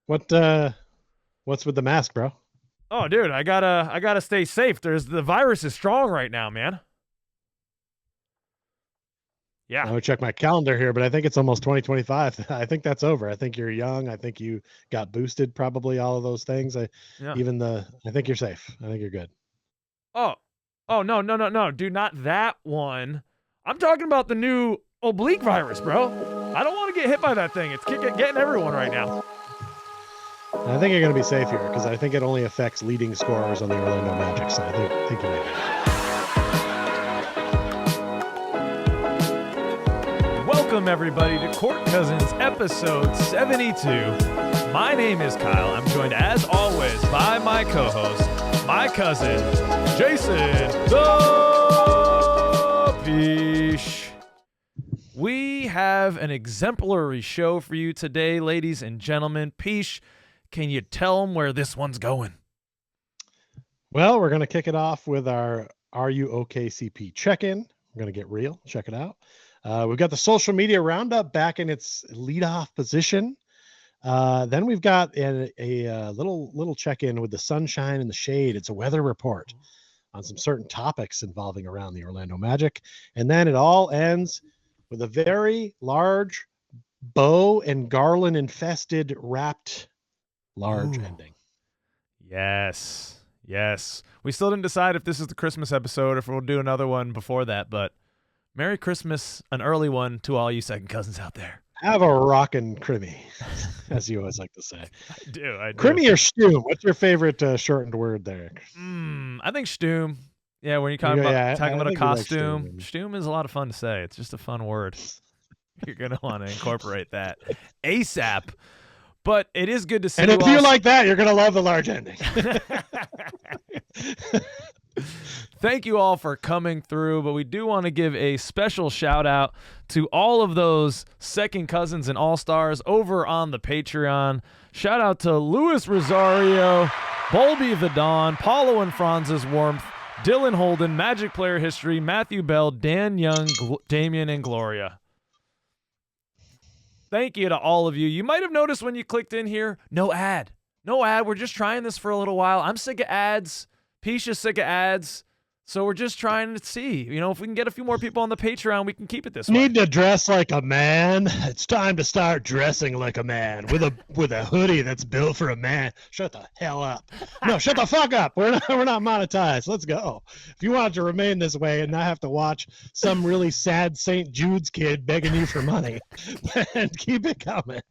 What what's with the mask, bro? Oh, dude, I gotta stay safe. The virus is strong right now, man. Yeah, I would check my calendar here, but I think it's almost 2025. I think that's over. I think you're young. I think you got boosted, probably all of those things. yeah. I think you're safe. I think you're good. Oh, oh no, no, no, no, dude, not that one. I'm talking about the new oblique virus, bro. I don't want to get hit by that thing. It's getting everyone right now. And I think you're going to be safe here because I think it only affects leading scorers on the Orlando Magic side. I think you may be. Welcome everybody to Court Cousins episode 72. My name is Kyle. I'm joined as always by my co-host, my cousin, Jason the Peach. We have an exemplary show for you today, ladies and gentlemen. Peach, can you tell them where this one's going? Well, we're going to kick it off with our Are You OK CP check-in. We're going to get real. Check it out. We've got the social media roundup back in its leadoff position. Then we've got a little check-in with the sunshine and the shade. It's a weather report on some certain topics involving around the Orlando Magic. And then it all ends with a very large bow and garland infested wrapped large ending. Yes. We still didn't decide if this is the Christmas episode or if we'll do another one before that, but Merry Christmas, an early one to all you second cousins out there. Have a rockin' crimmy, as you always like to say. I do. Crimmy or stoom? What's your favorite shortened word there? I think stoom. Yeah, when you're talking about a costume, like stoom is a lot of fun to say. It's just a fun word. You're going to want to incorporate that ASAP. But it is good to see. And if you like that, you're going to love the large ending. Thank you all for coming through, but we do want to give a special shout out to all of those second cousins and all-stars over on the Patreon. Shout out to Luis Rosario, Bolby the Dawn, Paulo and Franz's Warmth, Dylan Holden, Magic Player History, Matthew Bell, Dan Young, Damian, and Gloria. Thank you to all of you. You might have noticed when you clicked in here, no ad. We're just trying this for a little while. I'm sick of ads. Pisha's sick of ads. So we're just trying to see, if we can get a few more people on the Patreon, we can keep it this way. Need to dress like a man. It's time to start dressing like a man with a hoodie that's built for a man. Shut the hell up. No, shut the fuck up. We're not monetized. Let's go. If you want it to remain this way and not have to watch some really sad St. Jude's kid begging you for money, then keep it coming.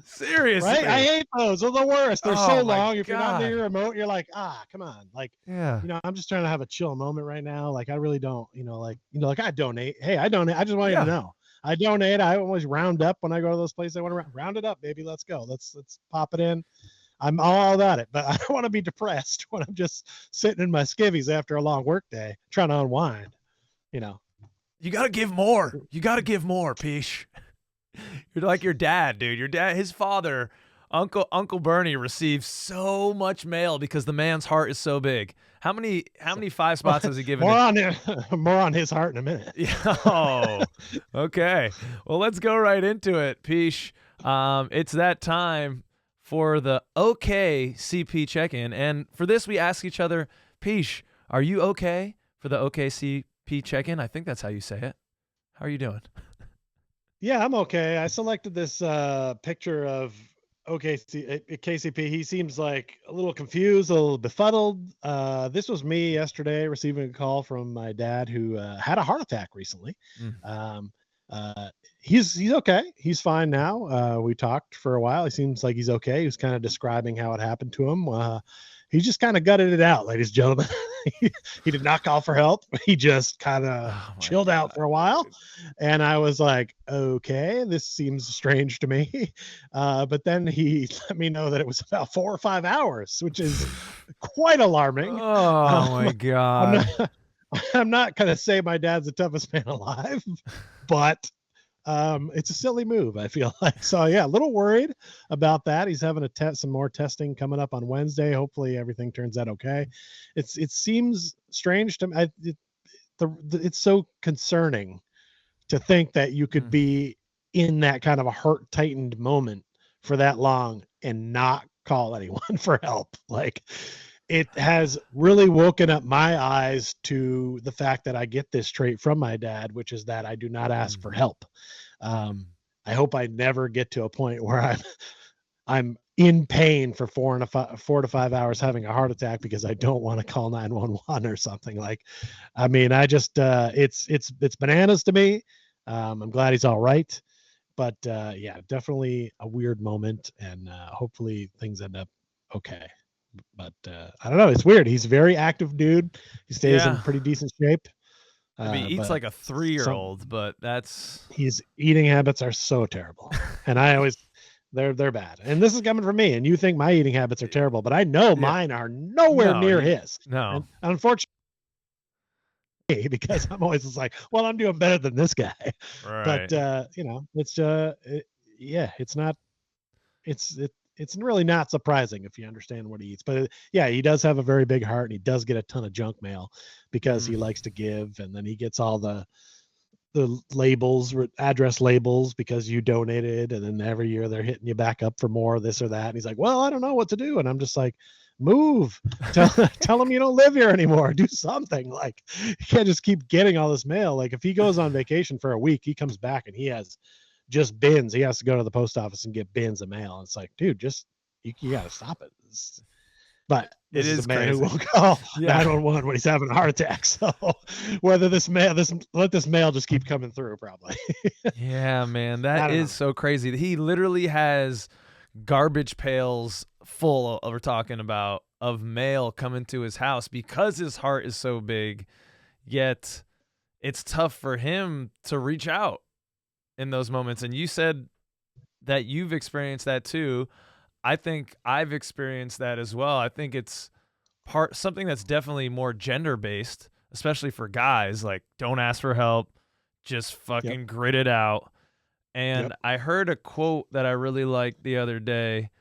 Seriously. Right? I hate those. They're the worst. They're so long. If God. you're not near your remote, you're like, come on. Like, yeah. I'm just trying to have a chill moment right now. Like I really don't, like I donate. Hey, I donate. I just want you to know. I donate. I always round up when I go to those places. I want to round it up, baby. Let's go. Let's pop it in. I'm all about it, but I don't want to be depressed when I'm just sitting in my skivvies after a long work day trying to unwind. You got to give more. You got to give more, Peach. You're like your dad, dude. Your dad, his father, Uncle Bernie receives so much mail because the man's heart is so big. How many 5 spots has he given? More on his heart in a minute. Oh, okay. Well, let's go right into it, Peach. It's that time for the OK CP check-in, and for this we ask each other, Peach, are you okay for the OK CP check-in? I think that's how you say it. How are you doing? Yeah, I'm okay. I selected this picture of KCP. He seems like a little confused, a little befuddled. This was me yesterday receiving a call from my dad who had a heart attack recently. He's okay. He's fine now. We talked for a while. He seems like he's okay. He was kind of describing how it happened to him. He just kind of gutted it out, ladies and gentlemen. He did not call for help. He just kind of chilled out for a while. And I was like, okay, this seems strange to me. But then he let me know that it was about 4 or 5 hours, which is quite alarming. Oh, my God. I'm not going to say my dad's the toughest man alive, but it's a silly move, I feel like. So yeah, a little worried about that. He's having some more testing coming up on Wednesday. Hopefully everything turns out okay. It seems strange to me. It's so concerning to think that you could be in that kind of a heart tightened moment for that long and not call anyone for help. Like, it has really woken up my eyes to the fact that I get this trait from my dad, which is that I do not ask for help. I hope I never get to a point where I'm in pain for 4 to 5 hours having a heart attack because I don't want to call 911 or something. Like, I mean, I just it's bananas to me. I'm glad he's all right, but yeah, definitely a weird moment, and hopefully things end up okay. But I don't know, it's weird. He's a very active dude. He stays in pretty decent shape. I mean, he eats like a 3-year-old, but his eating habits are so terrible. And I always they're bad. And this is coming from me. And you think my eating habits are terrible, but I know mine are nowhere near his. No. And unfortunately, because I'm always just like, well, I'm doing better than this guy. Right. But you know, it's it's not it's really not surprising if you understand what he eats. But yeah, he does have a very big heart, and he does get a ton of junk mail because he likes to give, and then he gets all the labels, address labels, because you donated, and then every year they're hitting you back up for more this or that. And he's like, well, I don't know what to do. And I'm just like, move. Tell him you don't live here anymore. Do something. Like, you can't just keep getting all this mail. Like, if he goes on vacation for a week, he comes back and he has just bins. He has to go to the post office and get bins of mail. And it's like, dude, just you got to stop it. But this is a man who will call 911 when he's having a heart attack. So whether let this mail just keep coming through, probably. Yeah, man, that is so crazy. He literally has garbage pails full, we're talking about, of mail coming to his house because his heart is so big. Yet it's tough for him to reach out in those moments. And you said that you've experienced that too. I think I've experienced that as well. I think it's something that's definitely more gender based, especially for guys. Like, don't ask for help, just fucking grit it out. And I heard a quote that I really liked the other day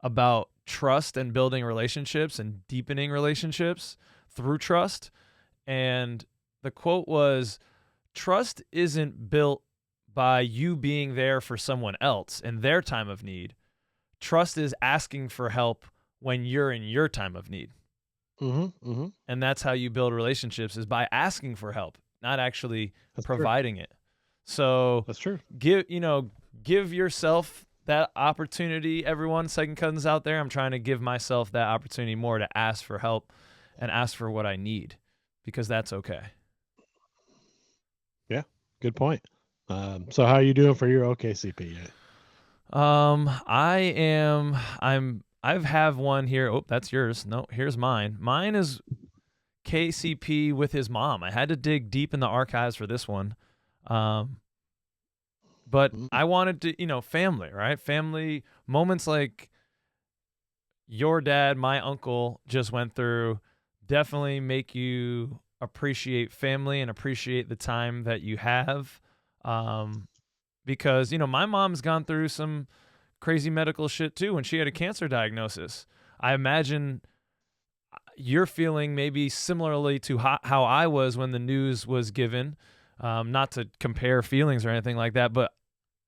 about trust and building relationships and deepening relationships through trust. And the quote was, trust isn't built by you being there for someone else in their time of need. Trust is asking for help when you're in your time of need. And that's how you build relationships, is by asking for help, not actually providing it. So that's true. Give yourself that opportunity. Everyone, second cousins out there, I'm trying to give myself that opportunity more to ask for help and ask for what I need, because that's okay. Yeah, good point. So how are you doing for your OKCP? I've have one here. Oh, that's yours. No, here's mine. Mine is KCP with his mom. I had to dig deep in the archives for this one. But I wanted to, family, right? Family moments like your dad, my uncle just went through, definitely make you appreciate family and appreciate the time that you have. Because, my mom's gone through some crazy medical shit too when she had a cancer diagnosis. I imagine you're feeling maybe similarly to how I was when the news was given. Not to compare feelings or anything like that, but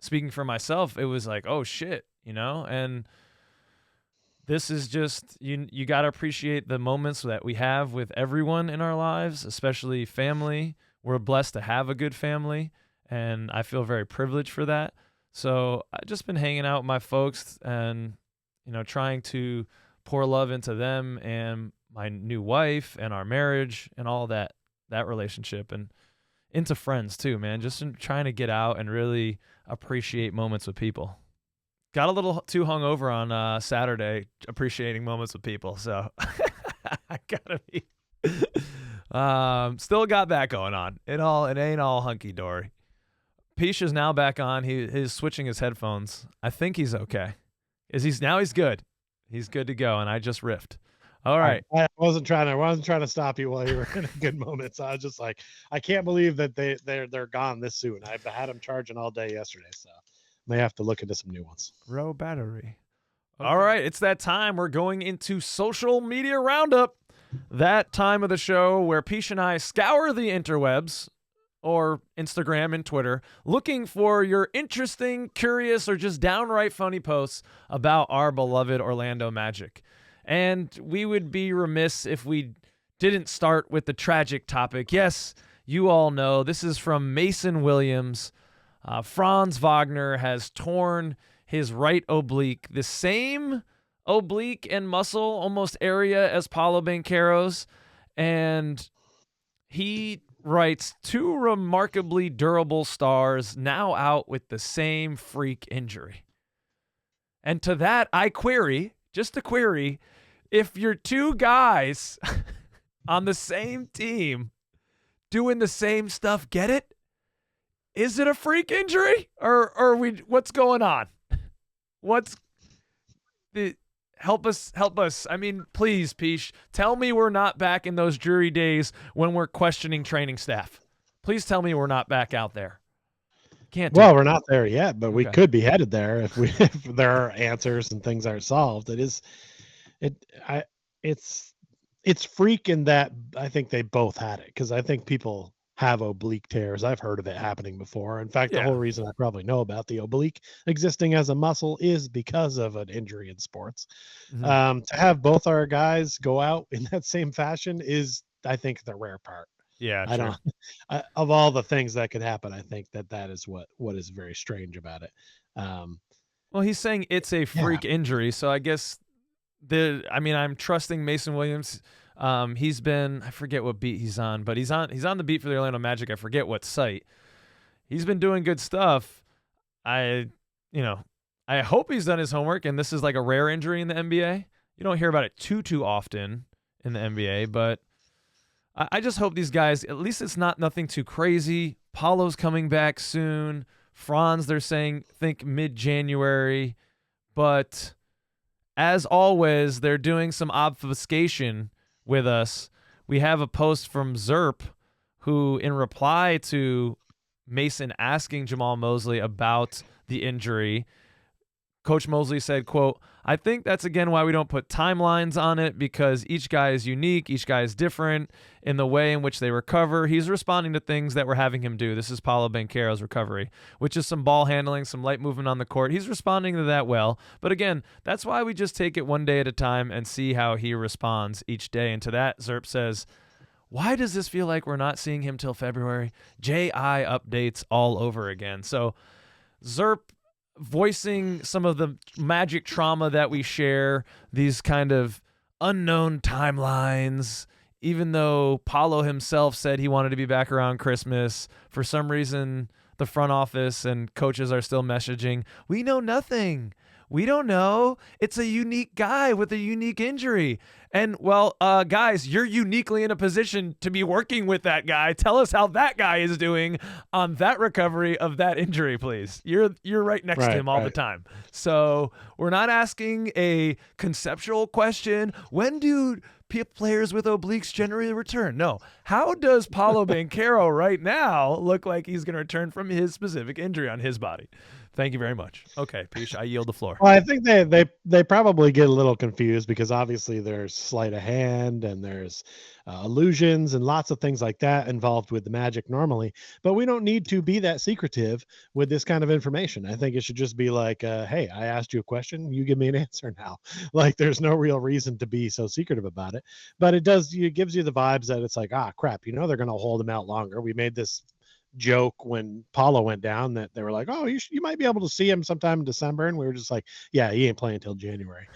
speaking for myself, it was like, oh shit, and this is just, you got to appreciate the moments that we have with everyone in our lives, especially family. We're blessed to have a good family, and I feel very privileged for that. So I've just been hanging out with my folks and, trying to pour love into them and my new wife and our marriage and all that relationship, and into friends too, man. Just trying to get out and really appreciate moments with people. Got a little too hungover on Saturday appreciating moments with people. So I gotta be, still got that going on. It ain't all hunky dory. Pisha's now back on. He's switching his headphones. I think he's okay. He's good. He's good to go. And I just riffed. All right. I wasn't trying to stop you while you were in a good moment. So I was just like, I can't believe that they're gone this soon. I've had them charging all day yesterday, so may have to look into some new ones. Row battery. Okay. All right, it's that time. We're going into social media roundup. That time of the show where Pisha and I scour the interwebs or Instagram and Twitter looking for your interesting, curious, or just downright funny posts about our beloved Orlando Magic. And we would be remiss if we didn't start with the tragic topic. Yes, you all know this is from Mason Williams. Franz Wagner has torn his right oblique, the same oblique and muscle almost area as Paolo Banchero's. And he writes, two remarkably durable stars now out with the same freak injury. And to that, I query, just a query, if you're two guys on the same team doing the same stuff, get it? Is it a freak injury? Or what's going on? What's the help us. I mean, please, Peach, tell me we're not back in those dreary days when we're questioning training staff. Please tell me we're not back out there. Can't do Well, it. we're not there yet, but we Okay. could be headed there if there are answers and things aren't solved. It's freak in that I think they both had it, because I think people have oblique tears. I've heard of it happening before. In fact, the Yeah. whole reason I probably know about the oblique existing as a muscle is because of an injury in sports. Mhm. To have both our guys go out in that same fashion is, I think, the rare part. Yeah, I true. don't. Of all the things that could happen, I think that is what is very strange about it. Um, Well, he's saying it's a yeah, freak injury, so I guess I'm trusting Mason Williams. He's been, I forget what beat he's on, but he's on the beat for the Orlando Magic. I forget what site. He's been doing good stuff. I you know, I hope he's done his homework and this is like a rare injury in the NBA. You don't hear about it too often in the NBA, but I just hope these guys, at least it's not nothing too crazy. Paulo's coming back soon. Franz, they're saying, think mid-January. But as always, they're doing some obfuscation with us. We have a post from Zerp, who, in reply to Mason asking Jamal Mosley about the injury, Coach Mosley said, quote, I think that's again why we don't put timelines on it, because each guy is unique. Each guy is different in the way in which they recover. He's responding to things that we're having him do. This is Paolo Banchero's recovery, which is some ball handling, some light movement on the court. He's responding to that well. But again, that's why we just take it one day at a time and see how he responds each day. And to that, Zerp says, why does this feel like we're not seeing him till February? JI updates all over again. So Zerp voicing some of the Magic trauma that we share, these kind of unknown timelines. Even though Paulo himself said he wanted to be back around Christmas, for some reason the front office and coaches are still messaging, we know nothing. We don't know. It's a unique guy with a unique injury. And, well, guys, you're uniquely in a position to be working with that guy. Tell us how that guy is doing on that recovery of that injury, please. You're right next to him all the time. So we're not asking a conceptual question. When do players with obliques generally return? No. How does Paolo Banchero right now look like he's going to return from his specific injury on his body? Thank you very much. Okay, Peach, I yield the floor. well, I think they probably get a little confused, because obviously there's sleight of hand and there's illusions and lots of things like that involved with the Magic normally. But we don't need to be that secretive with this kind of information. I think it should just be like, hey, I asked you a question, you give me an answer now. Like, there's no real reason to be so secretive about it. But it gives you the vibes that it's like, crap, they're going to hold him out longer. We made this joke when Paulo went down that they were like, oh, you might be able to see him sometime in December, and we were just like, yeah, he ain't playing until January.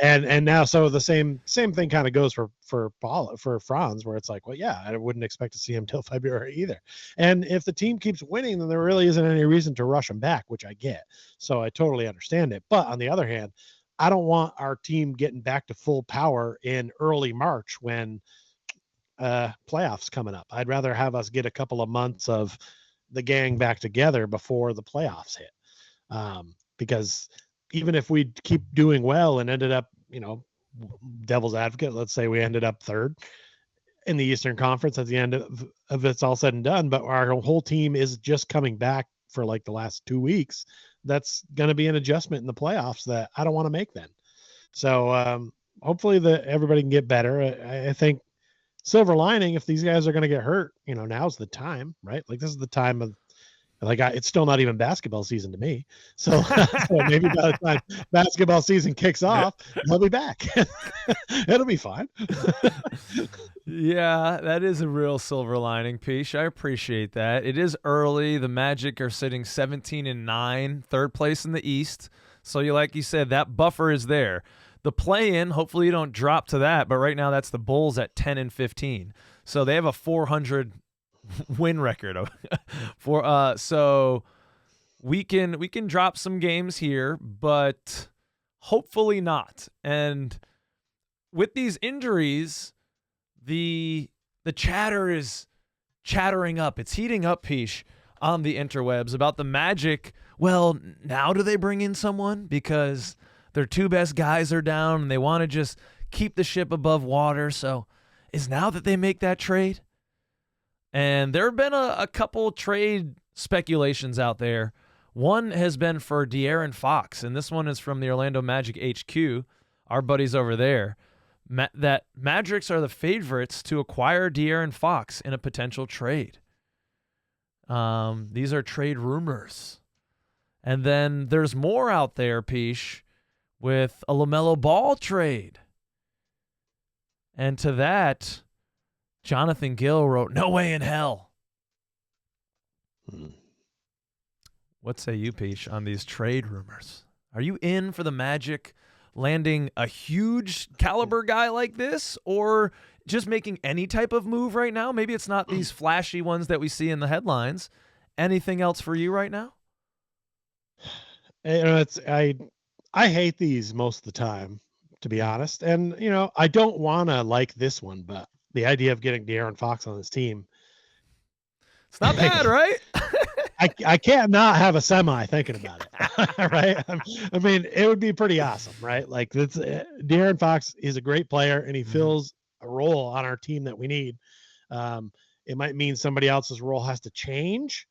and now, so the same thing kind of goes for Paulo, for Franz, where it's like, well, yeah, I wouldn't expect to see him till February either. And if the team keeps winning, then there really isn't any reason to rush him back, which I get. So I totally understand it. But on the other hand, I don't want our team getting back to full power in early March when playoffs coming up. I'd rather have us get a couple of months of the gang back together before the playoffs hit. Because even if we keep doing well and ended up, devil's advocate, let's say we ended up third in the Eastern Conference at the end of it's all said and done, but our whole team is just coming back for like the last 2 weeks, that's going to be an adjustment in the playoffs that I don't want to make then. So hopefully everybody can get better. I think silver lining, if these guys are going to get hurt, now's the time, right? Like, this is the time of, it's still not even basketball season to me. So, so maybe by the time basketball season kicks off, they'll be back. It'll be fine. Yeah, that is a real silver lining, Peach. I appreciate that. It is early. The Magic are sitting 17-9, third place in the East. So like you said, that buffer is there. The play-in, hopefully you don't drop to that, but right now that's the Bulls at 10-15. So they have a 400 win record. So we can drop some games here, but hopefully not. And with these injuries, the chatter is chattering up. It's heating up, Peach, on the interwebs about the Magic. Well, now do they bring in someone because their two best guys are down and they want to just keep the ship above water? So is now that they make that trade? And there have been a couple trade speculations out there. One has been for De'Aaron Fox, and this one is from the Orlando Magic HQ, our buddies over there, that Magics are the favorites to acquire De'Aaron Fox in a potential trade. These are trade rumors. And then there's more out there, Peach, with a LaMelo Ball trade. And to that, Jonathan Gill wrote, "No way in hell." What say you, Peach, on these trade rumors? Are you in for the Magic landing a huge caliber guy like this, or just making any type of move right now? Maybe it's not these flashy ones that we see in the headlines. Anything else for you right now? I hate these most of the time, to be honest. And, I don't want to like this one, but the idea of getting De'Aaron Fox on this team, it's not bad, right? I can't not have a semi thinking about it, right? I mean, it would be pretty awesome, right? Like, De'Aaron Fox is a great player, and he fills a role on our team that we need. It might mean somebody else's role has to change,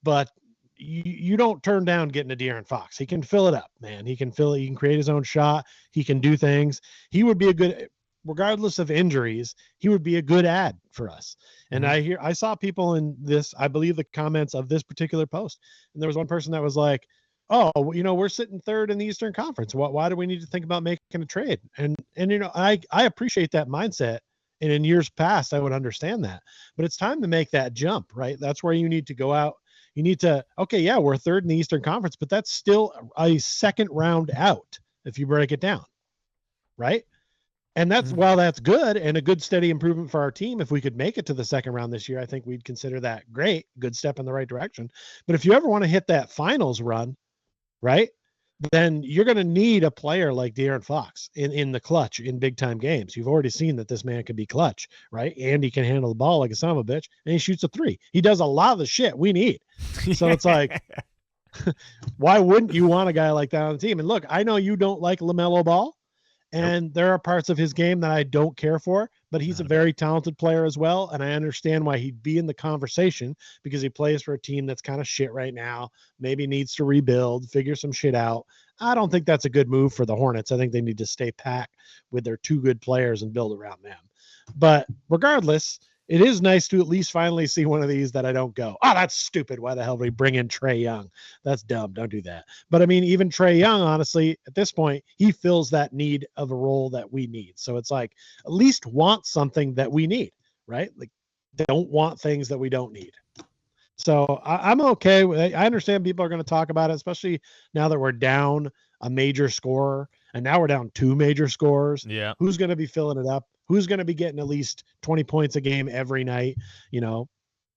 but you don't turn down getting a De'Aaron Fox. He can fill it up, man. He can fill it. He can create his own shot. He can do things. He would be a good, regardless of injuries, he would be a good ad for us. And I saw people in this, I believe, the comments of this particular post, and there was one person that was like, "Oh, we're sitting third in the Eastern Conference. Why do we need to think about making a trade?" And I appreciate that mindset. And in years past, I would understand that, but it's time to make that jump, right? That's where you need to go out. You need to, okay, yeah, we're third in the Eastern Conference, but that's still a second round out if you break it down, right? And that's, while that's good and a good steady improvement for our team, if we could make it to the second round this year, I think we'd consider that great, good step in the right direction. But if you ever want to hit that finals run, right, then you're going to need a player like De'Aaron Fox in the clutch in big time games. You've already seen that this man can be clutch, right? And he can handle the ball like a son of a bitch, and he shoots a three. He does a lot of the shit we need. So it's like, why wouldn't you want a guy like that on the team? And look, I know you don't like LaMelo Ball, and there are parts of his game that I don't care for, but he's a very talented player as well. And I understand why he'd be in the conversation, because he plays for a team that's kind of shit right now, maybe needs to rebuild, figure some shit out. I don't think that's a good move for the Hornets. I think they need to stay packed with their two good players and build around them. But regardless, it is nice to at least finally see one of these that I don't go, "Oh, that's stupid. Why the hell do we bring in Trae Young? That's dumb. Don't do that." But I mean, even Trae Young, honestly, at this point, he fills that need of a role that we need. So it's like, at least want something that we need, right? Like, don't want things that we don't need. So I'm okay with it. I understand people are going to talk about it, especially now that we're down a major scorer, and now we're down two major scorers. Yeah. Who's going to be filling it up? Who's going to be getting at least 20 points a game every night?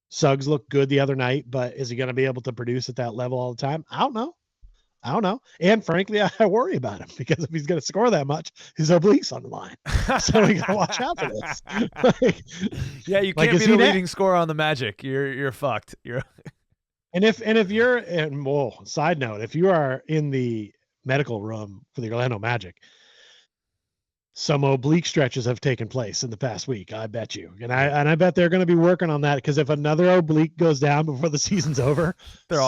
Suggs looked good the other night, but is he going to be able to produce at that level all the time? I don't know. And frankly, I worry about him, because if he's going to score that much, his oblique's on the line. So we got to watch out for this. Yeah, you can't be the leading scorer on the Magic. You're fucked. And if you're, side note, if you are in the medical room for the Orlando Magic, some oblique stretches have taken place in the past week, I bet you. And I bet they're going to be working on that, because if another oblique goes down before the season's over,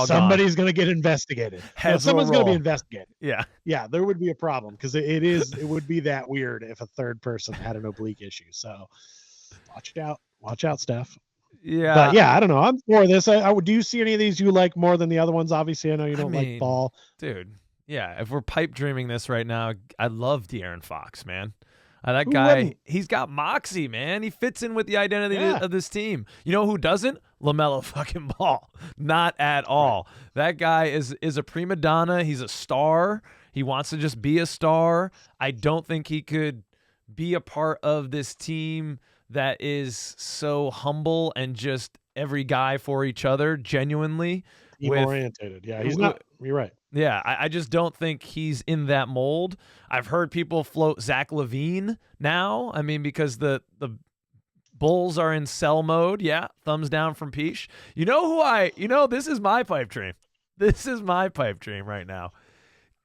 somebody's going to get investigated. Someone's going to be investigated. Yeah. Yeah, there would be a problem, because it would be that weird if a third person had an oblique issue. So Watch out, Steph. Yeah. But yeah, I don't know. I'm for this. Do you see any of these you like more than the other ones? Obviously, I know you don't like Ball. Dude, yeah, if we're pipe dreaming this right now, I love De'Aaron Fox, man. That Who guy, wouldn't? he's got moxie, man. He fits in with the identity of this team. You know who doesn't? LaMelo fucking Ball. Not at all. That guy is a prima donna. He's a star. He wants to just be a star. I don't think he could be a part of this team that is so humble and just every guy for each other, genuinely. Team-orientated. Yeah, he's not. You're right. Yeah, I just don't think he's in that mold. I've heard people float Zach LaVine now. I mean, because the Bulls are in sell mode. Yeah, thumbs down from Peach. You know this is my pipe dream. This is my pipe dream right now.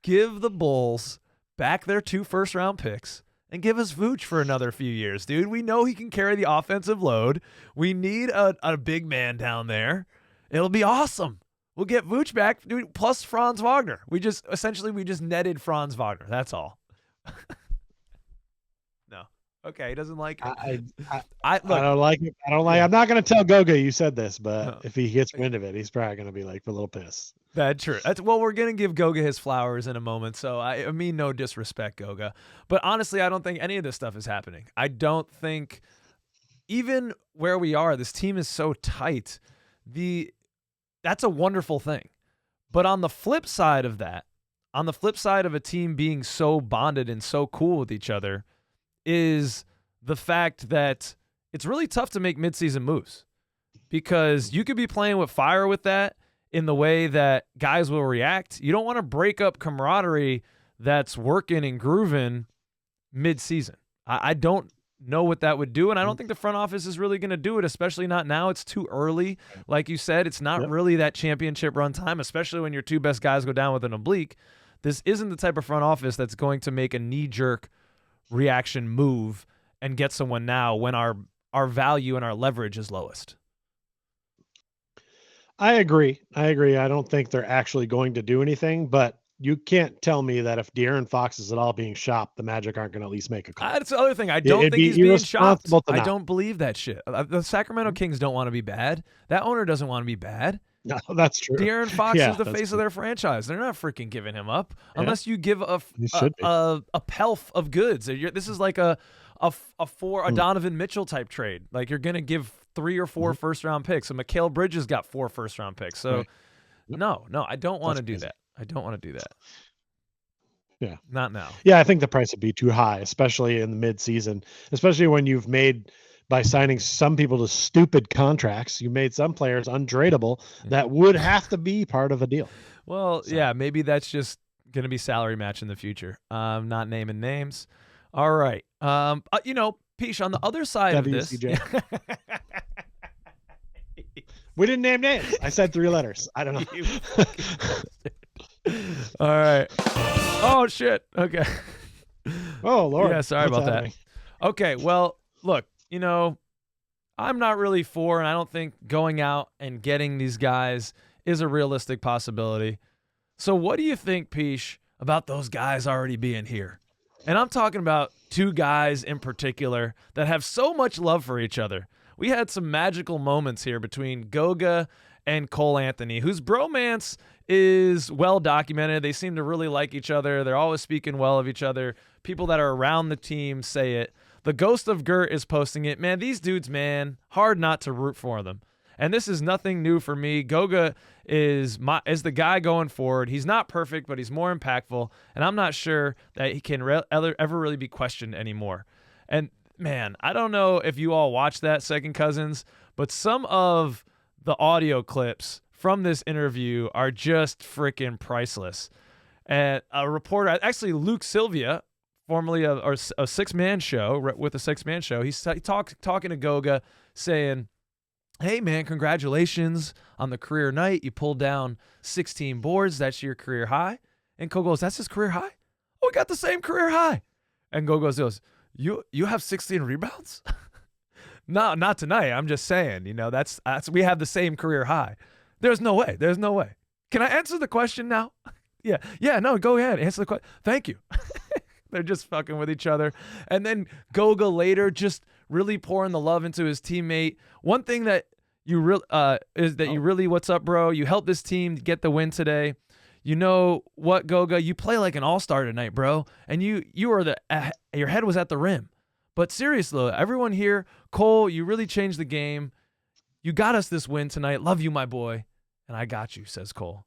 Give the Bulls back their 2 first-round picks and give us Vooch for another few years, dude. We know he can carry the offensive load. We need a big man down there. It'll be awesome. We'll get Vooch back, dude, plus Franz Wagner. We just netted Franz Wagner. That's all. No. Okay, he doesn't like it. I don't like it. I don't like. I'm not going to tell Goga you said this, but if he gets wind of it, he's probably going to be like a little pissed. That's true. Well, we're going to give Goga his flowers in a moment, so I mean no disrespect, Goga. But honestly, I don't think any of this stuff is happening. I don't think, even where we are, this team is so tight. That's a wonderful thing. But on the flip side of that, on the flip side of a team being so bonded and so cool with each other, is the fact that it's really tough to make midseason moves, because you could be playing with fire with that in the way that guys will react. You don't want to break up camaraderie that's working and grooving mid-season. I don't know what that would do, and I don't think the front office is really going to do it, especially not now. It's too early. Like you said, it's not really that championship run time, especially when your 2 best guys go down with an oblique. This isn't the type of front office that's going to make a knee-jerk reaction move and get someone now when our value and our leverage is lowest. I agree. I don't think they're actually going to do anything, but you can't tell me that if De'Aaron Fox is at all being shopped, the Magic aren't going to at least make a call. That's the other thing. I don't think he's being shopped. I don't believe that shit. The Sacramento Kings don't want to be bad. That owner doesn't want to be bad. No, that's true. De'Aaron Fox is the face of their franchise. They're not freaking giving him up unless you give a pelf of goods. This is like a Donovan Mitchell type trade. Like, you're going to give 3 or 4 first-round picks. So Mikal Bridges got 4 first-round picks. So no, I don't want to do that. I don't want to do that. Yeah. Not now. Yeah, I think the price would be too high, especially in the mid-season, especially when you've made, by signing some people to stupid contracts, you made some players untradeable that would have to be part of a deal. Well, yeah, maybe that's just going to be salary match in the future. Not naming names. All right. Peach, on the other side of this. We didn't name names. I said 3 letters. I don't know. All right. Oh, shit. Okay. Oh, Lord. Yeah, sorry about that. Okay, well, look, I'm not really for, and I don't think going out and getting these guys is a realistic possibility. So what do you think, Peach, about those guys already being here? And I'm talking about 2 guys in particular that have so much love for each other. We had some magical moments here between Goga and Cole Anthony, whose bromance is well documented. They seem to really like each other. They're always speaking well of each other. People that are around the team say it. The Ghost of Gert is posting it. Man, these dudes, man, hard not to root for them. And this is nothing new for me. Goga is the guy going forward. He's not perfect, but he's more impactful. And I'm not sure that he can ever really be questioned anymore. And, man, I don't know if you all watched that, Second Cousins, but some of the audio clips from this interview are just freaking priceless. And a reporter, actually Luke Sylvia, formerly a 6-man show, with a 6-man show, he's talking to Goga saying, hey, man, congratulations on the career night. You pulled down 16 boards. That's your career high. And Goga goes, that's his career high? Oh, we got the same career high. And Goga goes, you have 16 rebounds? No, not tonight. I'm just saying, that's we have the same career high. There's no way. Can I answer the question now? Yeah, no, go ahead. Answer the question. Thank you. They're just fucking with each other. And then Goga later just really pouring the love into his teammate. One thing that you really, what's up, bro? You helped this team get the win today. You know what, Goga? You play like an all-star tonight, bro. And you were your head was at the rim. But seriously, everyone here, Cole, you really changed the game. You got us this win tonight. Love you, my boy. And I got you, says Cole.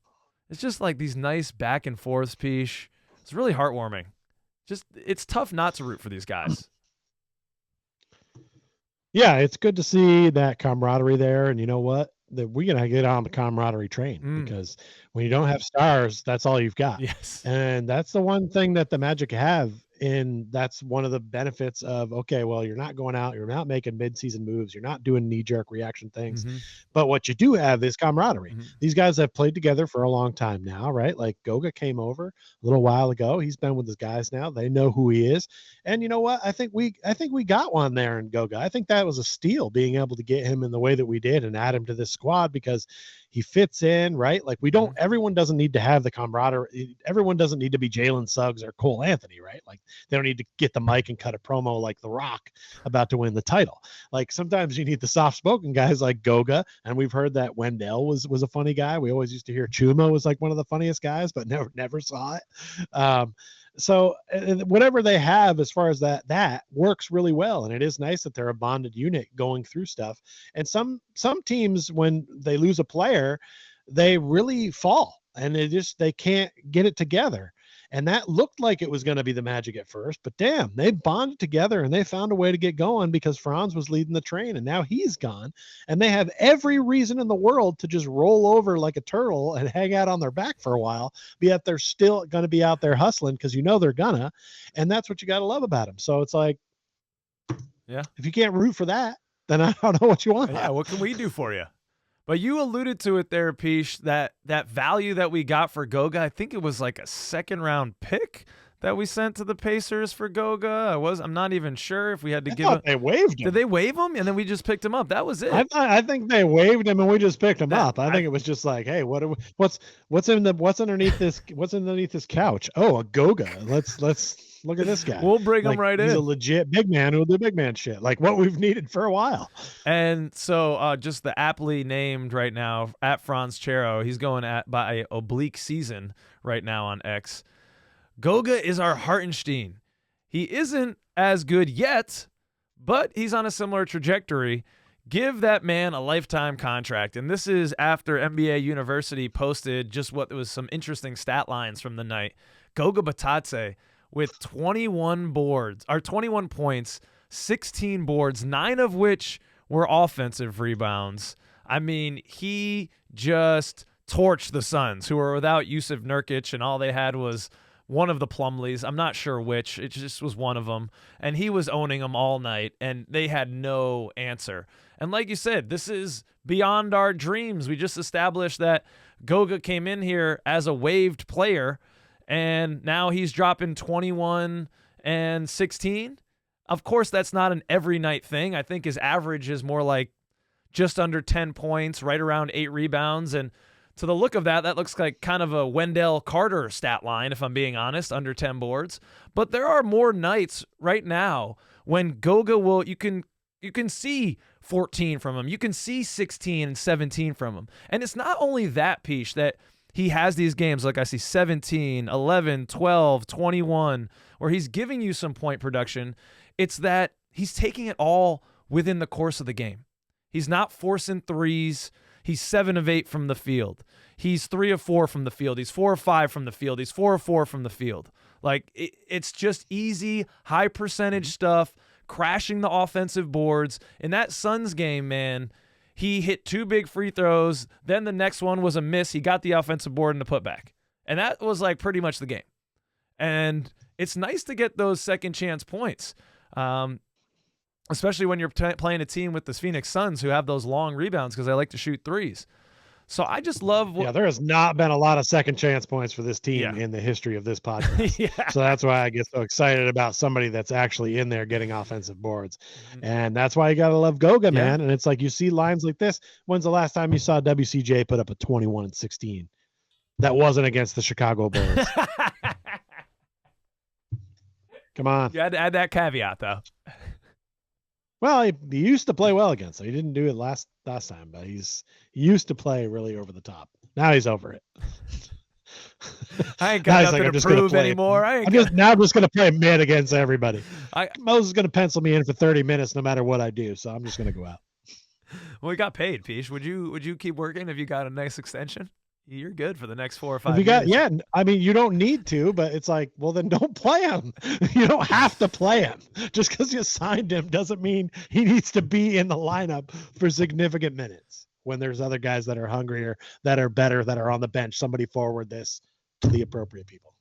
It's just like these nice back and forths, Peach. It's really heartwarming. It's tough not to root for these guys. Yeah, it's good to see that camaraderie there. And you know what? That we're going to get on the camaraderie train because when you don't have stars, that's all you've got. Yes. And that's the one thing that the Magic have. And that's one of the benefits of, okay, well, you're not going out, you're not making mid-season moves, you're not doing knee-jerk reaction things. But what you do have is camaraderie. These guys have played together for a long time now, right? Like Goga came over a little while ago. He's been with his guys now. They know who he is. And you know what? I think we got one there in Goga. I think that was a steal, being able to get him in the way that we did and add him to this squad because he fits in, right? Like everyone doesn't need to have the camaraderie. Everyone doesn't need to be Jalen Suggs or Cole Anthony, right? Like they don't need to get the mic and cut a promo like The Rock about to win the title. Like sometimes you need the soft-spoken guys like Goga, and we've heard that Wendell was a funny guy. We always used to hear Chuma was like one of the funniest guys, but never saw it. So whatever they have as far as that works really well. And it is nice that they're a bonded unit going through stuff. And some teams, when they lose a player, they really fall and they can't get it together. And that looked like it was going to be the Magic at first, but damn, they bonded together and they found a way to get going because Franz was leading the train and now he's gone. And they have every reason in the world to just roll over like a turtle and hang out on their back for a while, but yet they're still going to be out there hustling because they're gonna. And that's what you got to love about them. So it's like, yeah, if you can't root for that, then I don't know what you want. Yeah, what can we do for you? But you alluded to it there, Peach, that value that we got for Goga. I think it was like a second-round pick that we sent to the Pacers for Goga. I'm not even sure if we had to give him. They waived him. Did they waive him? And then we just picked him up. That was it. I think they waived him and we just picked him up. I think it was just like, hey, what's underneath this couch? Oh, a Goga. Let's look at this guy. We'll bring him right in. He's a legit big man who'll do big man shit, like what we've needed for a while. And so just the aptly named right now, at Franz Chero, he's going by oblique season right now on X. Goga is our Hartenstein. He isn't as good yet, but he's on a similar trajectory. Give that man a lifetime contract. And this is after NBA University posted just what was some interesting stat lines from the night. Goga Bitadze with 21 points, 16 boards, 9 of which were offensive rebounds. I mean, he just torched the Suns, who were without Yusuf Nurkic, and all they had was one of the Plumlees. I'm not sure which. It just was one of them. And he was owning them all night, and they had no answer. And like you said, this is beyond our dreams. We just established that Goga came in here as a waived player, and now he's dropping 21 and 16. Of course, that's not an every night thing. I think his average is more like just under 10 points, right around 8 rebounds. And to the look of that looks like kind of a Wendell Carter stat line, if I'm being honest, under 10 boards. But there are more nights right now when Goga you can see 14 from him. You can see 16 and 17 from him. And it's not only that, Peach, that he has these games, like I see 17, 11, 12, 21, where he's giving you some point production. It's that he's taking it all within the course of the game. He's not forcing threes. He's 7 of 8 from the field. He's 3 of 4 from the field. He's 4 of 5 from the field. He's 4 of 4 from the field. Like, it's just easy, high percentage stuff, crashing the offensive boards. In that Suns game, man, he hit 2 big free throws. Then the next one was a miss. He got the offensive board and the putback. And that was like pretty much the game. And it's nice to get those second chance points. Especially when you're playing a team with the Phoenix Suns who have those long rebounds because they like to shoot threes. So I just love there has not been a lot of second chance points for this team in the history of this podcast. Yeah. So that's why I get so excited about somebody that's actually in there getting offensive boards. And that's why you got to love Goga, man. And it's like you see lines like this. When's the last time you saw WCJ put up a 21 and 16? That wasn't against the Chicago Bulls. Come on. You had to add that caveat, though. Well, he used to play well against him. He didn't do it last time, but he used to play really over the top. Now he's over it. I ain't got nothing to prove anymore. I'm just going to play mid against everybody. Moses is going to pencil me in for 30 minutes no matter what I do, so I'm just going to go out. Well, we got paid, Peach. Would you keep working if you got a nice extension? You're good for the next 4 or 5 years. Yeah, I mean, you don't need to, but it's like, well, then don't play him. You don't have to play him. Just because you signed him doesn't mean he needs to be in the lineup for significant minutes when there's other guys that are hungrier, that are better, that are on the bench. Somebody forward this to the appropriate people.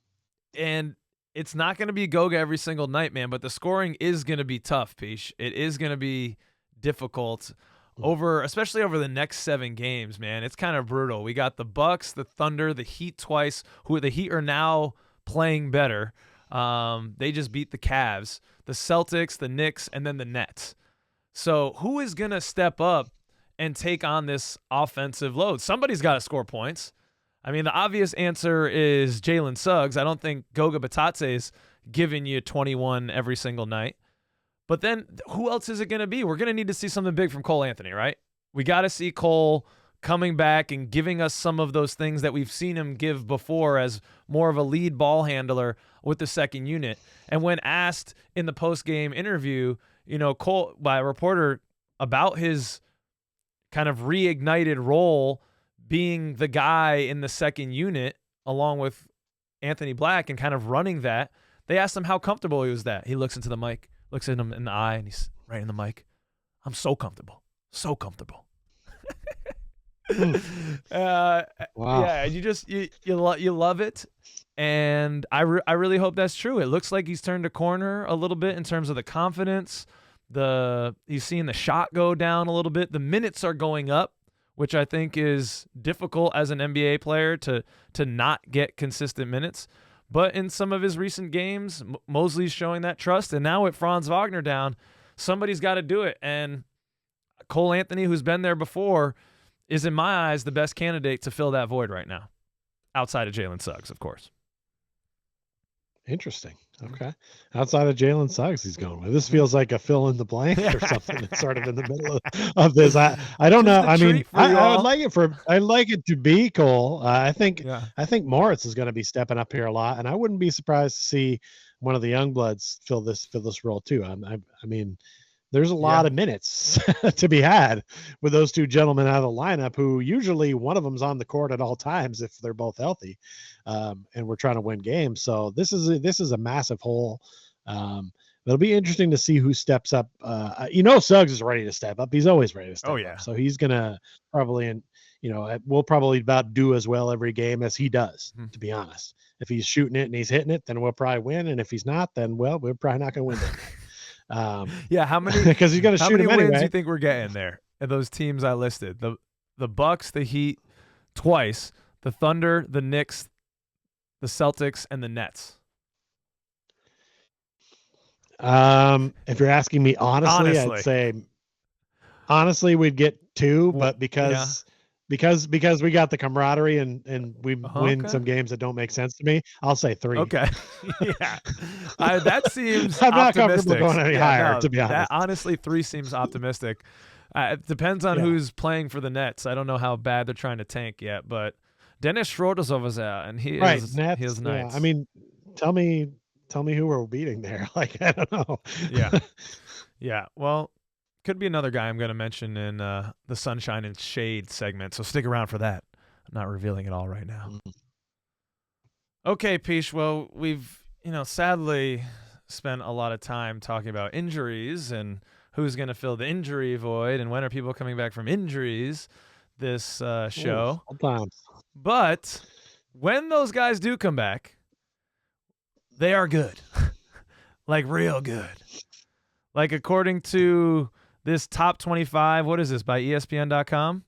And it's not going to be Goga every single night, man, but the scoring is going to be tough, Peach. It is going to be difficult. Especially over the next 7 games, man. It's kind of brutal. We got the Bucks, the Thunder, the Heat twice, who the Heat are now playing better. They just beat the Cavs, the Celtics, the Knicks, and then the Nets. So who is going to step up and take on this offensive load? Somebody's got to score points. I mean, the obvious answer is Jalen Suggs. I don't think Goga Bitadze is giving you 21 every single night. But then who else is it going to be? We're going to need to see something big from Cole Anthony, right? We got to see Cole coming back and giving us some of those things that we've seen him give before as more of a lead ball handler with the second unit. And when asked in the post-game interview, Cole, by a reporter about his kind of reignited role being the guy in the second unit along with Anthony Black and kind of running that, they asked him how comfortable he was that. He looks into the mic. Looks at him in the eye, and he's right in the mic. I'm so comfortable. So comfortable. Wow. Yeah, you love it. And I really hope that's true. It looks like he's turned a corner a little bit in terms of the confidence. He's seeing the shot go down a little bit. The minutes are going up, which I think is difficult as an NBA player to not get consistent minutes. But in some of his recent games, Mosley's showing that trust. And now with Franz Wagner down, somebody's got to do it. And Cole Anthony, who's been there before, is in my eyes the best candidate to fill that void right now, outside of Jalen Suggs, of course. Interesting. Okay. Outside of Jalen Suggs, he's going with. This feels like a fill in the blank or something. It's sort of in the middle of this. I don't know. I mean, I'd like it to be Cole. I think Moritz is going to be stepping up here a lot, and I wouldn't be surprised to see one of the young bloods fill this role too. I mean, there's a lot of minutes to be had with those two gentlemen out of the lineup, who usually one of them's on the court at all times if they're both healthy, and we're trying to win games. So this is a massive hole. It'll be interesting to see who steps up. Suggs is ready to step up. He's always ready to step up. So he's gonna probably, we'll probably about do as well every game as he does, to be honest. If he's shooting it and he's hitting it, then we'll probably win. And if he's not, then we're probably not gonna win that night. How many? Because he's going to shoot him anyway. How many wins do you think we're getting there? And those teams I listed: the Bucks, the Heat, twice, the Thunder, the Knicks, the Celtics, and the Nets. If you're asking me honestly, I'd say we'd get 2, but because we got the camaraderie and we win some games that don't make sense to me, I'll say 3. Okay. Yeah. That seems I'm not optimistic. comfortable going any higher, to be honest. Honestly, 3 seems optimistic. It depends on who's playing for the Nets. I don't know how bad they're trying to tank yet, but Dennis Schroeder's was out, and he is Nets, he is nice. I mean, tell me who we're beating there. Like, I don't know. Yeah. Well, could be another guy I'm going to mention in the Sunshine and Shade segment, so stick around for that. I'm not revealing it all right now. Okay, Peach. Well, we've sadly spent a lot of time talking about injuries and who's going to fill the injury void and when are people coming back from injuries this show. But when those guys do come back, they are good. Like real good. Like according to this top 25, what is this, by ESPN.com?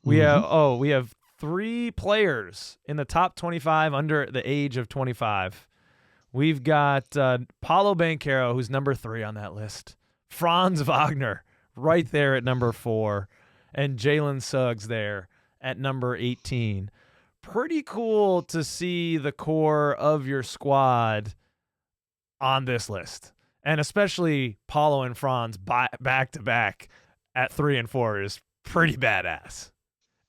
We have 3 players in the top 25 under the age of 25. We've got Paolo Banchero, who's number 3 on that list. Franz Wagner, right there at number 4. And Jalen Suggs there at number 18. Pretty cool to see the core of your squad on this list. And especially Paolo and Franz back to back at 3 and 4 is pretty badass.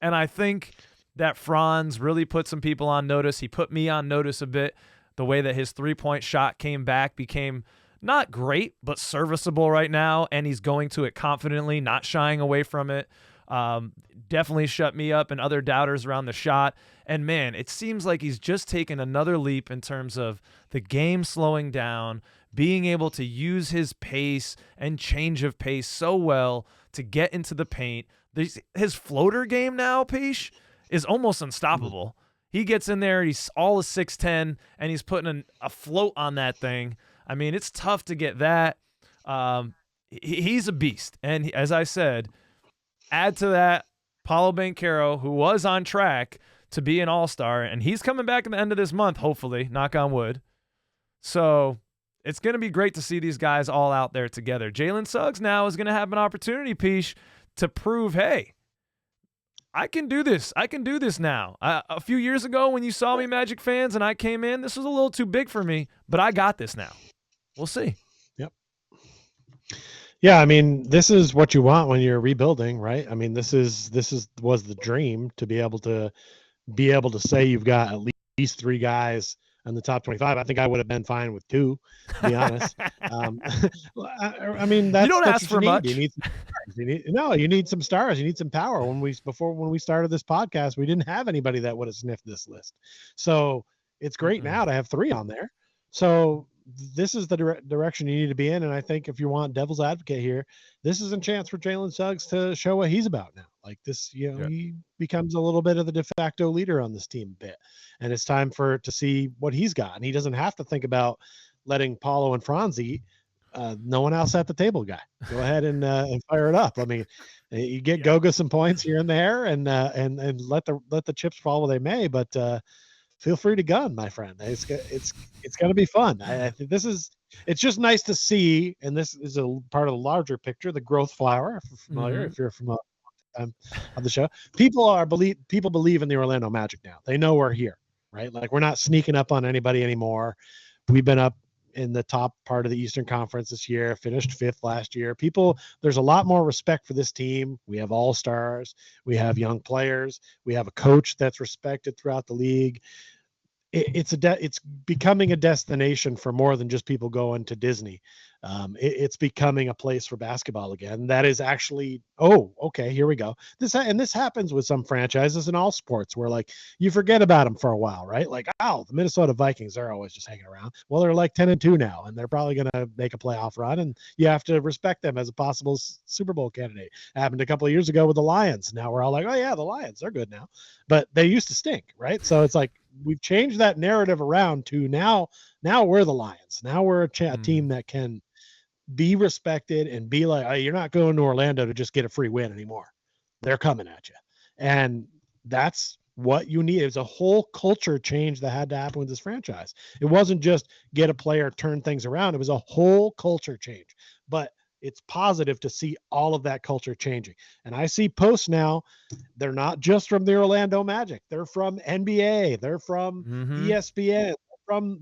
And I think that Franz really put some people on notice. He put me on notice a bit. The way that his 3-point shot came back became not great, but serviceable right now. And he's going to it confidently, not shying away from it. Definitely shut me up and other doubters around the shot. And man, it seems like he's just taken another leap in terms of the game slowing down, being able to use his pace and change of pace so well to get into the paint. His floater game now, Peesh, is almost unstoppable. He gets in there, he's all of 6'10", and he's putting a float on that thing. I mean, it's tough to get that. He's a beast. And as I said, add to that Paolo Banchero, who was on track to be an all-star, and he's coming back at the end of this month, hopefully, knock on wood. So it's going to be great to see these guys all out there together. Jalen Suggs now is going to have an opportunity, Peesh, to prove, hey, I can do this. I can do this now. A few years ago when you saw me, Magic fans, and I came in, this was a little too big for me, but I got this now. We'll see. Yep. Yeah, I mean, this is what you want when you're rebuilding, right? I mean, was the dream to be able to say you've got at least 3 guys in the top 25. I think I would have been fine with 2, to be honest. I mean, that's, you don't that's ask for much. You need some stars. You need some stars. You need some power. When we started this podcast, we didn't have anybody that would have sniffed this list. So it's great now to have 3 on there. So this is the direction you need to be in. And I think if you want devil's advocate here, this is a chance for Jalen Suggs to show what he's about now. Like this, he becomes a little bit of the de facto leader on this team a bit. And it's time to see what he's got. And he doesn't have to think about letting Paolo and Franz eat. No one else at the table guy. Go ahead and fire it up. I mean, you get Goga some points here and there and let the chips fall where they may, but feel free to gun, my friend. It's going to be fun. I think it's just nice to see, and this is a part of the larger picture, the growth flower, if you're familiar, if you're from on the show. People believe in the Orlando Magic now. They know we're here, right? Like we're not sneaking up on anybody anymore. We've been up in the top part of the Eastern Conference this year, finished 5th last year. There's a lot more respect for this team. We have all-stars. We have young players. We have a coach that's respected throughout the league. It's becoming a destination for more than just people going to Disney. It's becoming a place for basketball again. That is actually, okay, here we go. This happens with some franchises in all sports where like you forget about them for a while, right? Like, the Minnesota Vikings are always just hanging around. Well, they're like 10-2 now, and they're probably going to make a playoff run, and you have to respect them as a possible Super Bowl candidate. It happened a couple of years ago with the Lions. Now we're all like, oh yeah, the Lions, they're good now, but they used to stink, right? So it's like we've changed that narrative around to now we're the Lions. Now we're a team that can be respected and be like, you're not going to Orlando to just get a free win anymore. They're coming at you. And that's what you need. It was a whole culture change that had to happen with this franchise. It wasn't just get a player, turn things around. It was a whole culture change. But it's positive to see all of that culture changing. And I see posts now, they're not just from the Orlando Magic. They're from NBA. They're from ESPN, from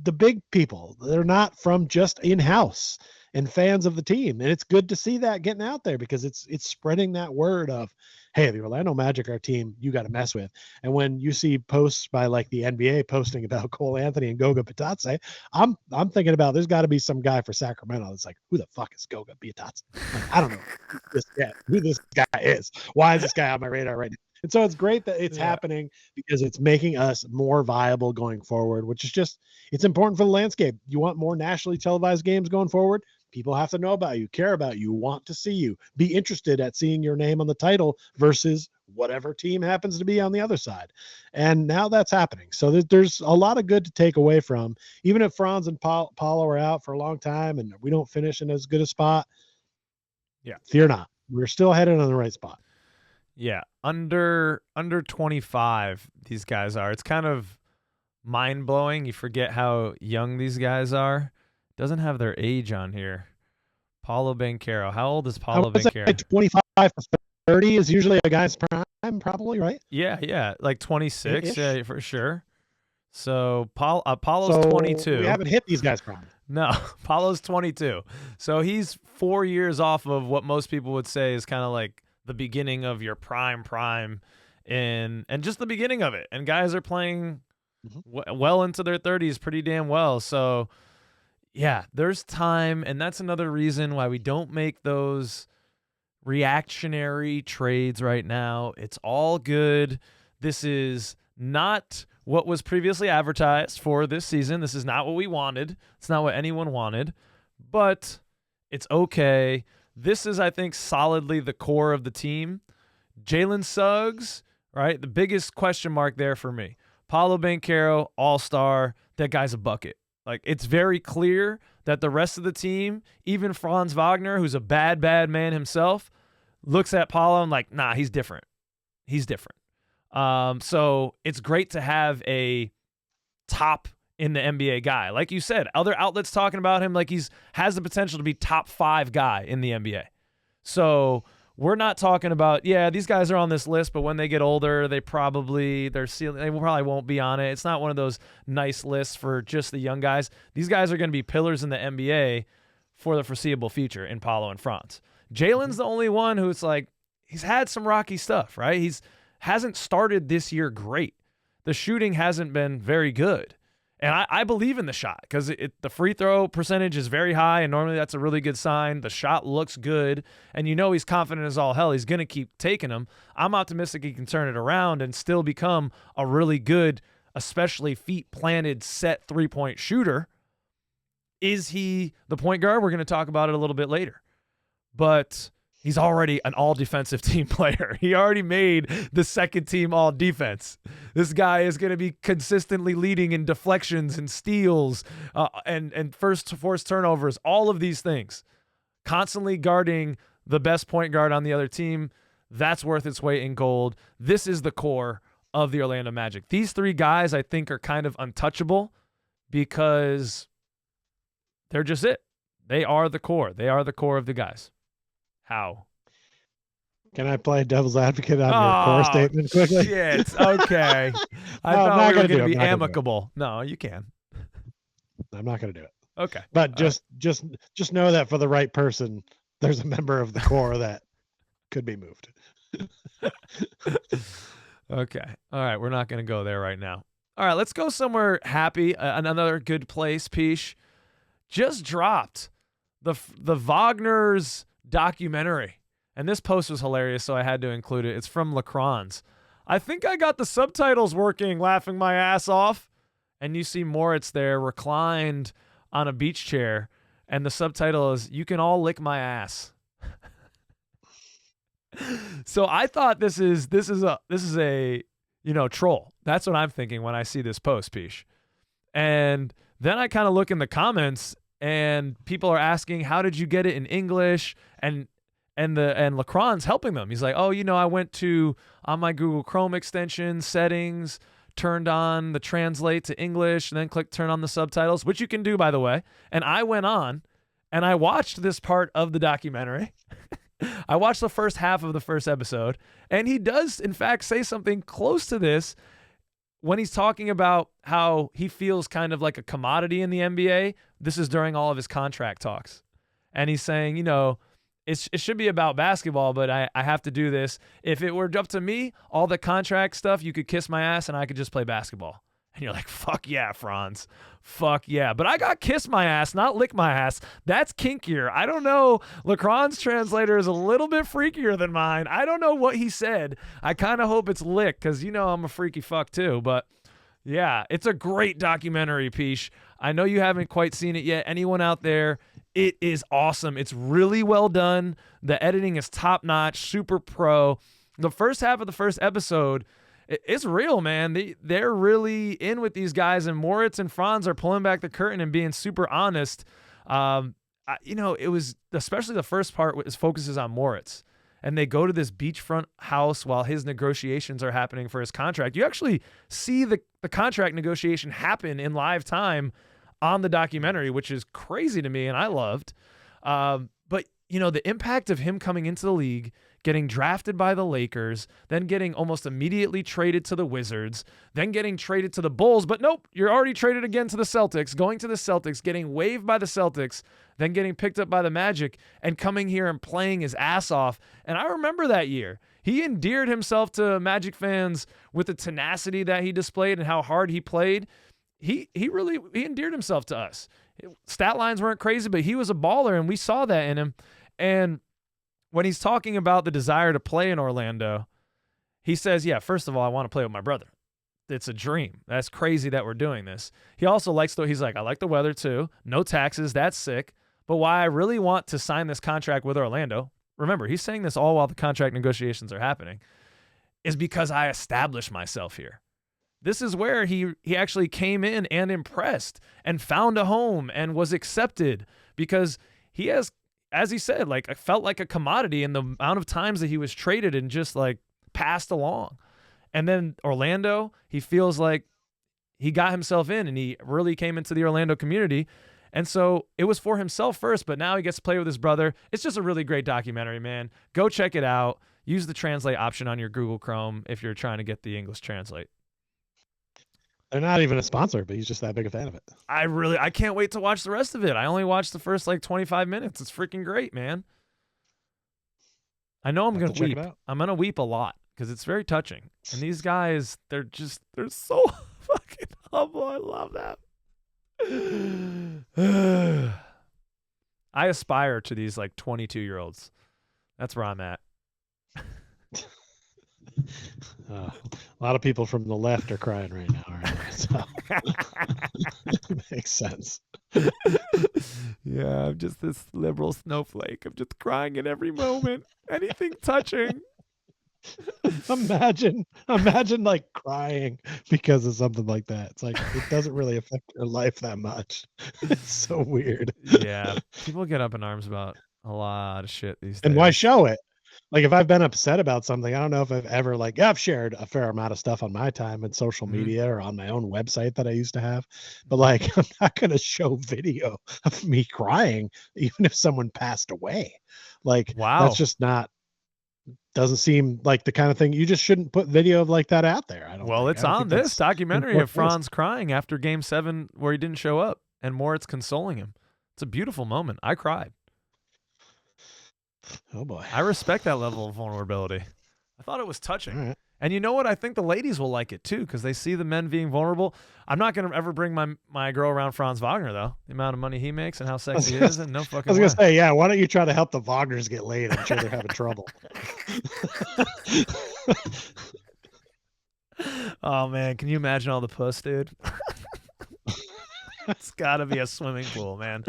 the big people. They're not from just in-house and fans of the team. And it's good to see that getting out there because it's spreading that word of, hey, the Orlando Magic are a team you got to mess with. And when you see posts by like the NBA posting about Cole Anthony and Goga Bitadze, I'm thinking about there's got to be some guy for Sacramento that's like, who the fuck is Goga Bitadze? Like, I don't know who this guy is. Why is this guy on my radar right now? And so it's great that it's happening because it's making us more viable going forward, which is just, it's important for the landscape. You want more nationally televised games going forward? People have to know about you, care about you, want to see you, be interested at seeing your name on the title versus whatever team happens to be on the other side. And now that's happening. So there's a lot of good to take away from, even if Franz and Paolo are out for a long time and we don't finish in as good a spot. Yeah. Fear not. We're still headed on the right spot. Yeah, under 25, these guys are. It's kind of mind-blowing. You forget how young these guys are. Doesn't have their age on here. Paolo Banchero. How old is Paolo Banchero? Like 25 to 30 is usually a guy's prime, probably, right? Yeah, like 26, yeah, for sure. So Paulo's 22. We haven't hit these guys' prime. No, Paolo's 22. So he's 4 years off of what most people would say is kind of like the beginning of your prime and just the beginning of it. And guys are playing well into their 30s pretty damn well. So yeah, there's time, and that's another reason why we don't make those reactionary trades right now. It's all good. This is not what was previously advertised for this season. This is not what we wanted. It's not what anyone wanted, but it's okay. This is, I think, solidly the core of the team. Jalen Suggs, right? The biggest question mark there for me. Paolo Banchero, all-star. That guy's a bucket. Like, it's very clear that the rest of the team, even Franz Wagner, who's a bad, bad man himself, looks at Paolo and like, nah, he's different. He's different. So it's great to have a top in the NBA guy. Like you said, other outlets talking about him like has the potential to be top 5 guy in the NBA. So we're not talking about, yeah, these guys are on this list, but when they get older, they probably won't be on it. It's not one of those nice lists for just the young guys. These guys are going to be pillars in the NBA for the foreseeable future in Paolo and Franz. Jalen's the only one who's like, he's had some rocky stuff, right? Hasn't started this year great. The shooting hasn't been very good. And I believe in the shot because the free throw percentage is very high, and normally that's a really good sign. The shot looks good, and you know he's confident as all hell. He's going to keep taking them. I'm optimistic he can turn it around and still become a really good, especially feet-planted, set three-point shooter. Is he the point guard? We're going to talk about it a little bit later. But he's already an all-defensive team player. He already made the second team all-defense. This guy is going to be consistently leading in deflections and steals and first forced turnovers, all of these things. Constantly guarding the best point guard on the other team. That's worth its weight in gold. This is the core of the Orlando Magic. These 3 guys, I think, are kind of untouchable because they're just it. They are the core. They are the core of the guys. How? Can I play devil's advocate on your core statement quickly? Shit. Okay. I thought we were going to be amicable. No, you can. I'm not going to do it. Okay. But just know that for the right person, there's a member of the core that could be moved. Okay. All right. We're not going to go there right now. All right. Let's go somewhere happy. Another good place, Peesh. Just dropped the Wagner's documentary. And this post was hilarious, so I had to include it. It's from Lacrons. I think I got the subtitles working, laughing my ass off. And you see Moritz there reclined on a beach chair, and the subtitle is, "You can all lick my ass." So I thought this is a troll. That's what I'm thinking when I see this post, Peesh. And then I kind of look in the comments, and people are asking, how did you get it in English? And Lacron's helping them. He's like, I went on my Google Chrome extension settings, turned on the translate to English, and then clicked turn on the subtitles, which you can do, by the way. And I went on and I watched this part of the documentary. I watched the first half of the first episode, and he does, in fact, say something close to this when he's talking about how he feels kind of like a commodity in the NBA. This is during all of his contract talks. And he's saying, it should be about basketball, but I have to do this. If it were up to me, all the contract stuff, you could kiss my ass and I could just play basketball. And you're like, fuck yeah, Franz. Fuck yeah. But I got kiss my ass, not lick my ass. That's kinkier. I don't know. Lacron's translator is a little bit freakier than mine. I don't know what he said. I kind of hope it's lick because, I'm a freaky fuck too. But yeah, it's a great documentary, Peesh. I know you haven't quite seen it yet. Anyone out there, it is awesome. It's really well done. The editing is top notch, super pro. The first half of the first episode, it's real, man. They're really in with these guys, and Moritz and Franz are pulling back the curtain and being super honest. It was especially the first part focuses on Moritz, and they go to this beachfront house while his negotiations are happening for his contract. You actually see the contract negotiation happen in live time on the documentary, which is crazy to me, and I loved. But the impact of him coming into the league, getting drafted by the Lakers, then getting almost immediately traded to the Wizards, then getting traded to the Bulls, but nope, you're already traded again to the Celtics, going to the Celtics, getting waived by the Celtics, then getting picked up by the Magic, and coming here and playing his ass off. And I remember that year. He endeared himself to Magic fans with the tenacity that he displayed and how hard he played. He endeared himself to us. Stat lines weren't crazy, but he was a baller, and we saw that in him. And when he's talking about the desire to play in Orlando, he says, yeah, first of all, I want to play with my brother. It's a dream. That's crazy that we're doing this. He also he's like, I like the weather too. No taxes. That's sick. But why I really want to sign this contract with Orlando, remember, he's saying this all while the contract negotiations are happening, is because I established myself here. This is where he actually came in and impressed and found a home and was accepted, because he has, as he said, like, felt like a commodity in the amount of times that he was traded and just like passed along. And then Orlando, he feels like he got himself in and he really came into the Orlando community. And so it was for himself first, but now he gets to play with his brother. It's just a really great documentary, man. Go check it out. Use the translate option on your Google Chrome if you're trying to get the English translate. They're not even a sponsor, but he's just that big a fan of it. I can't wait to watch the rest of it. I only watched the first 25 minutes. It's freaking great, man. I know I'm going to weep. I'm going to weep a lot because it's very touching. And these guys, they're so fucking humble. I love that. I aspire to these 22-year-olds. That's where I'm at. A lot of people from the left are crying right now, aren't they? So makes sense. Yeah, I'm just this liberal snowflake. I'm just crying at every moment. Anything touching. Imagine crying because of something like that. It's like it doesn't really affect your life that much. It's so weird. Yeah, people get up in arms about a lot of shit these days. And why show it? Like, if I've been upset about something, I don't know if I've ever I've shared a fair amount of stuff on my time in social media or on my own website that I used to have, but I'm not going to show video of me crying, even if someone passed away. Wow, that's just doesn't seem like the kind of thing. You just shouldn't put video of that out there. It's on this documentary of Franz crying after Game 7 where he didn't show up, and Moritz consoling him. It's a beautiful moment. I cried. Oh boy. I respect that level of vulnerability. I thought it was touching. All right. And you know what? I think the ladies will like it too, because they see the men being vulnerable. I'm not going to ever bring my girl around Franz Wagner, though. The amount of money he makes and how sexy he is, and no fucking I was going to say, yeah, why don't you try to help the Wagners get laid? I'm sure they're having trouble. Oh, man. Can you imagine all the puss, dude? It's got to be a swimming pool, man.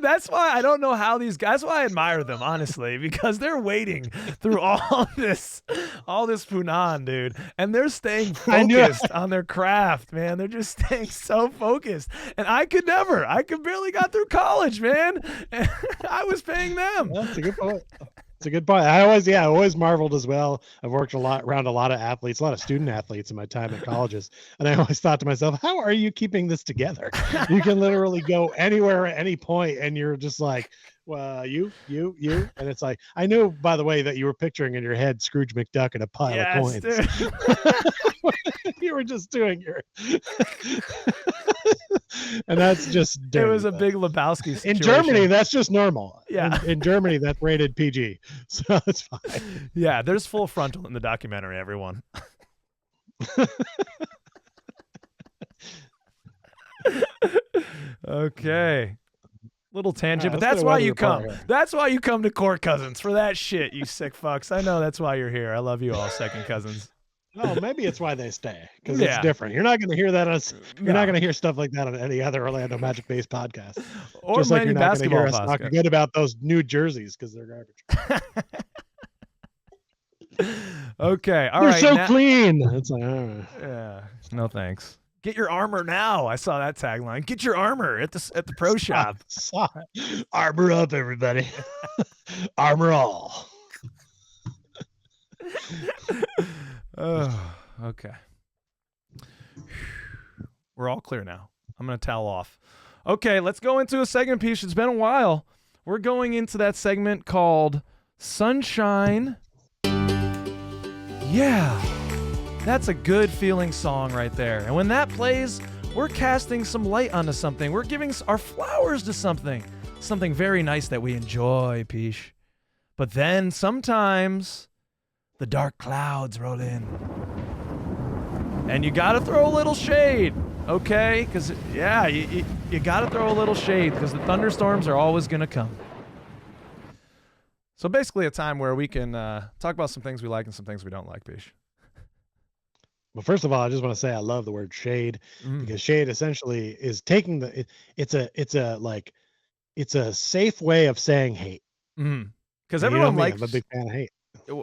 That's why I don't know how these guys, that's why I admire them, honestly, because they're waiting through all this Funan, dude, and they're staying focused on their craft, man. They're just staying so focused, and I could barely got through college, man. And I was paying them. Well, that's a good point. It's a good point. I always marveled as well. I've worked around a lot of athletes, a lot of student athletes in my time at colleges. And I always thought to myself, how are you keeping this together? You can literally go anywhere at any point and you're just like, well, you. And it's like, I knew, by the way, that you were picturing in your head Scrooge McDuck and a pile of coins. You were just doing your... And that's just dirty, it was a big Lebowski situation. In Germany, that's just normal. Yeah. In Germany, that's rated PG, so it's fine. Yeah, there's full frontal in the documentary, everyone. Okay. Little tangent, but that's why you come. That's why you come to Court Cousins, for that shit, you sick fucks. I know that's why you're here. I love you all, second cousins. Oh, maybe it's why they stay, because it's different. You're not going to hear that you're not going to hear stuff like that on any other Orlando Magic-based podcast. Or just like you're not going to hear us podcast. talk good about those new jerseys because they're garbage. Okay, all they're right. They're so clean. It's like, yeah, no thanks. Get your armor now. I saw that tagline. Get your armor at the pro shop. Armor up, everybody. Armor all. Oh, okay. We're all clear now. I'm going to towel off. Okay, let's go into a segment piece. It's been a while. We're going into that segment called Sunshine. Yeah, that's a good feeling song right there. And when that plays, we're casting some light onto something. We're giving our flowers to something very nice that we enjoy, Peesh. But then sometimes the dark clouds roll in. And you got to throw a little shade, okay? Because, yeah, you got to throw a little shade because the thunderstorms are always going to come. So basically a time where we can talk about some things we like and some things we don't like, Peesh. Well, first of all, I just want to say I love the word shade because shade essentially is taking it's a safe way of saying hate. Because everyone likes. I'm a big fan of hate.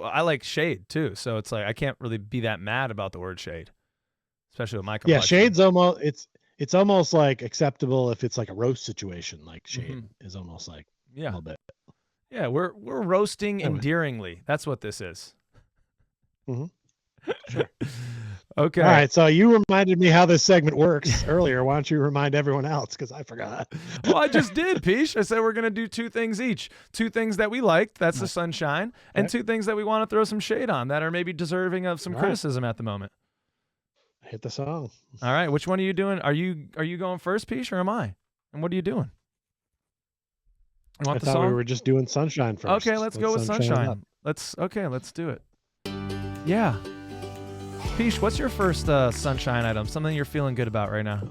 I like shade too, so it's like I can't really be that mad about the word shade, especially with my complexion. Yeah, shade's almost it's almost like acceptable if it's like a roast situation. Like shade is almost like a little bit. Yeah, we're roasting endearingly. That's what this is. Sure. Okay. All right. So you reminded me how this segment works earlier. Why don't you remind everyone else? Because I forgot. Well, I just did, Peesh. I said we're going to do 2 things each. 2 things that we liked, that's the sunshine, and 2 things that we want to throw some shade on that are maybe deserving of some criticism at the moment. Hit the song. All right. Which one are you doing? Are you going first, Peesh, or am I? And what are you doing? You want I the thought song? we were just doing sunshine first. Okay, let's go with sunshine. Let's do it. Yeah. Peesh, what's your first sunshine item? Something you're feeling good about right now?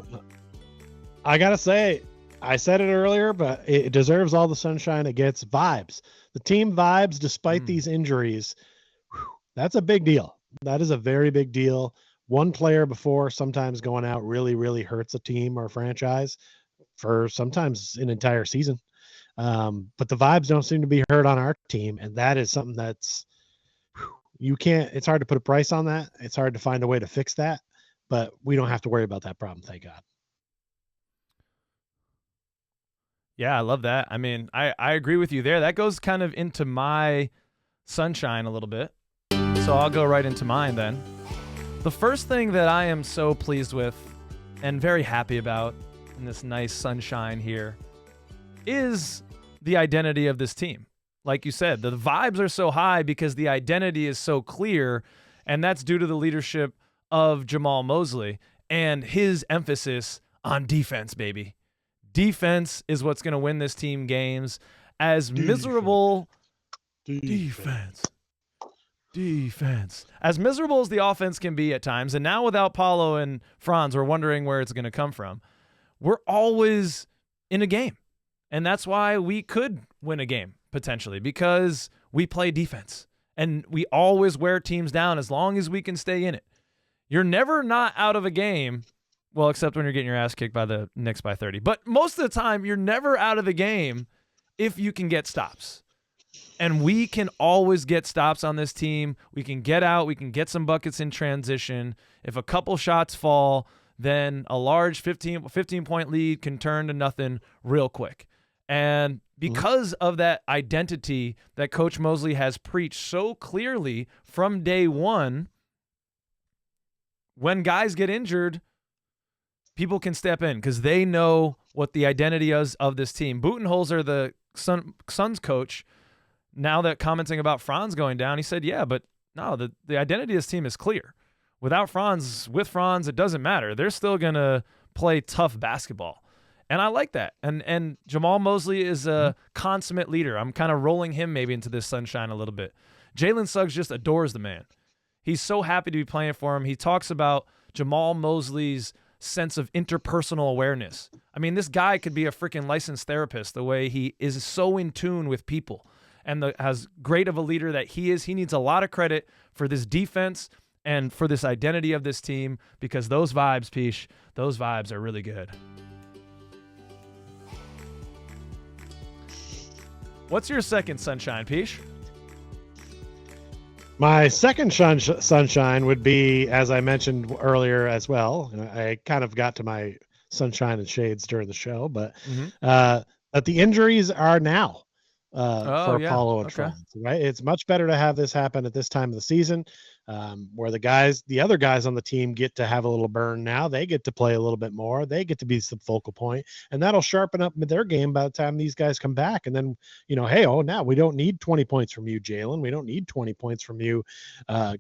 I gotta say, I said it earlier, but it deserves all the sunshine it gets. Vibes. The team vibes, despite these injuries, that's a big deal. That is a very big deal. One player before sometimes going out really, really hurts a team or a franchise for sometimes an entire season. But the vibes don't seem to be hurt on our team, and that is something that's it's hard to put a price on that. It's hard to find a way to fix that, but we don't have to worry about that problem, thank God. Yeah, I love that. I mean, I agree with you there. That goes kind of into my sunshine a little bit. So I'll go right into mine then. The first thing that I am so pleased with and very happy about in this nice sunshine here is the identity of this team. Like you said, the vibes are so high because the identity is so clear, and that's due to the leadership of Jamal Mosley and his emphasis on defense, baby. Defense is what's going to win this team games. As miserable defense. As miserable as the offense can be at times, and now without Paolo and Franz, we're wondering where it's going to come from. We're always in a game. And that's why we could win a game, potentially, because we play defense. And we always wear teams down as long as we can stay in it. You're never not out of a game, well, except when you're getting your ass kicked by the Knicks by 30. But most of the time, you're never out of the game if you can get stops. And we can always get stops on this team. We can get out. We can get some buckets in transition. If a couple shots fall, then a large 15-point lead can turn to nothing real quick. And because of that identity that Coach Mosley has preached so clearly from day one, when guys get injured, people can step in because they know what the identity is of this team. Budenholzer, the Suns coach, now that commenting about Franz going down, he said, yeah, but no, the identity of this team is clear. With Franz, it doesn't matter. They're still going to play tough basketball. And I like that. And Jamal Mosley is a consummate leader. I'm kind of rolling him maybe into this sunshine a little bit. Jalen Suggs just adores the man. He's so happy to be playing for him. He talks about Jamal Mosley's sense of interpersonal awareness. I mean, this guy could be a freaking licensed therapist the way he is so in tune with people. And as great of a leader that he is, he needs a lot of credit for this defense and for this identity of this team because those vibes, Peesh, those vibes are really good. What's your second sunshine, Peesh? My second sunshine would be, as I mentioned earlier as well, I kind of got to my sunshine and shades during the show, but that the injuries are now for Paolo and Franz, right? It's much better to have this happen at this time of the season. where the other guys on the team get to have a little burn now. They get to play a little bit more. They get to be some focal point, and that'll sharpen up their game by the time these guys come back. And then, hey, now we don't need 20 points from you, Jalen. We don't need 20 points from you,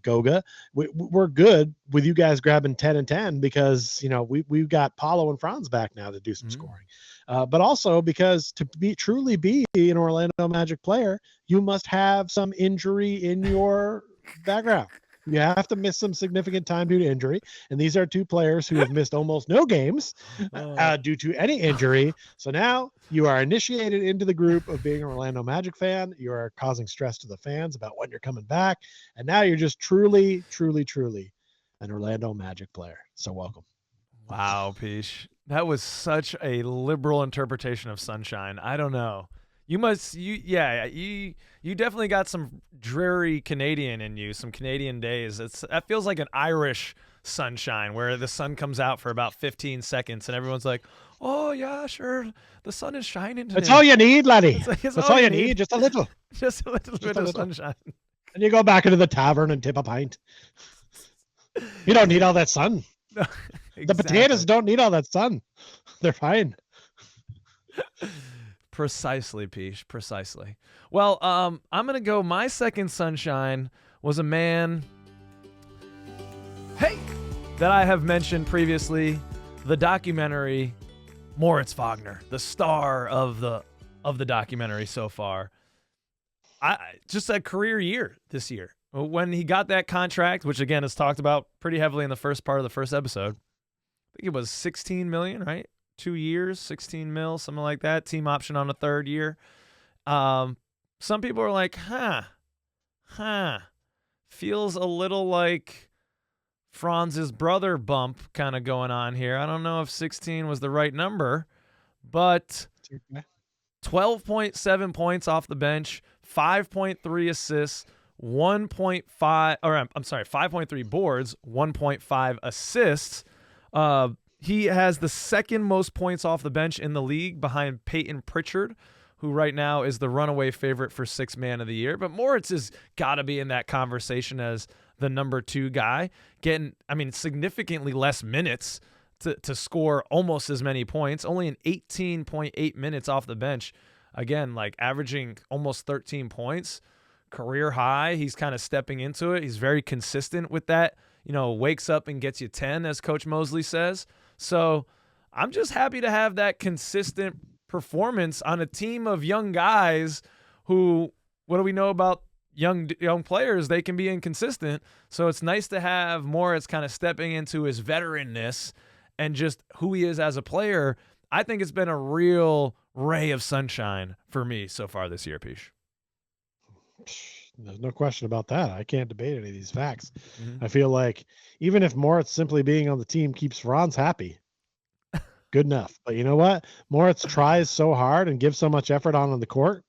Goga. We're good with you guys grabbing 10 and 10 because, we've got Paolo and Franz back now to do some scoring. But also because to truly be an Orlando Magic player, you must have some injury in your background. You have to miss some significant time due to injury. And these are two players who have missed almost no games due to any injury. So now you are initiated into the group of being an Orlando Magic fan. You are causing stress to the fans about when you're coming back. And now you're just truly, truly, truly an Orlando Magic player. So welcome. Wow, Peach. That was such a liberal interpretation of sunshine. I don't know. You definitely got some dreary Canadian in you, some Canadian days. That feels like an Irish sunshine where the sun comes out for about 15 seconds and everyone's like, oh yeah, sure, the sun is shining today. That's all you need, laddie. That's all you need. Just a little. Just a little bit of sunshine. And you go back into the tavern and tip a pint. You don't need all that sun. No, exactly. The potatoes don't need all that sun. They're fine. Precisely, Peach. Precisely. Well, I'm going to go. My second sunshine was a man, that I have mentioned previously, the documentary Moritz Wagner, the star of the documentary so far. Just a career year this year. When he got that contract, which again is talked about pretty heavily in the first part of the first episode, I think it was $16 million, right? 2 years, 16 mil, something like that. Team option on a third year. Some people are like, feels a little like Franz's brother bump kind of going on here. I don't know if 16 was the right number, but 12.7 points off the bench, 5.3 assists, 5.3 boards, 1.5 assists. He has the second most points off the bench in the league behind Peyton Pritchard, who right now is the runaway favorite for Sixth Man of the Year. But Moritz has got to be in that conversation as the number 2 guy, getting, significantly less minutes to score almost as many points, only in 18.8 minutes off the bench. Again, like averaging almost 13 points, career high. He's kind of stepping into it. He's very consistent with that. Wakes up and gets you 10, as Coach Mosley says. So I'm just happy to have that consistent performance on a team of young guys who, what do we know about young players? They can be inconsistent. So it's nice to have Moritz kind of stepping into his veteranness and just who he is as a player. I think it's been a real ray of sunshine for me so far this year, Pish. There's no question about that. I can't debate any of these facts. I feel like even if Moritz simply being on the team keeps Franz happy, good enough. But you know what? Moritz tries so hard and gives so much effort on the court.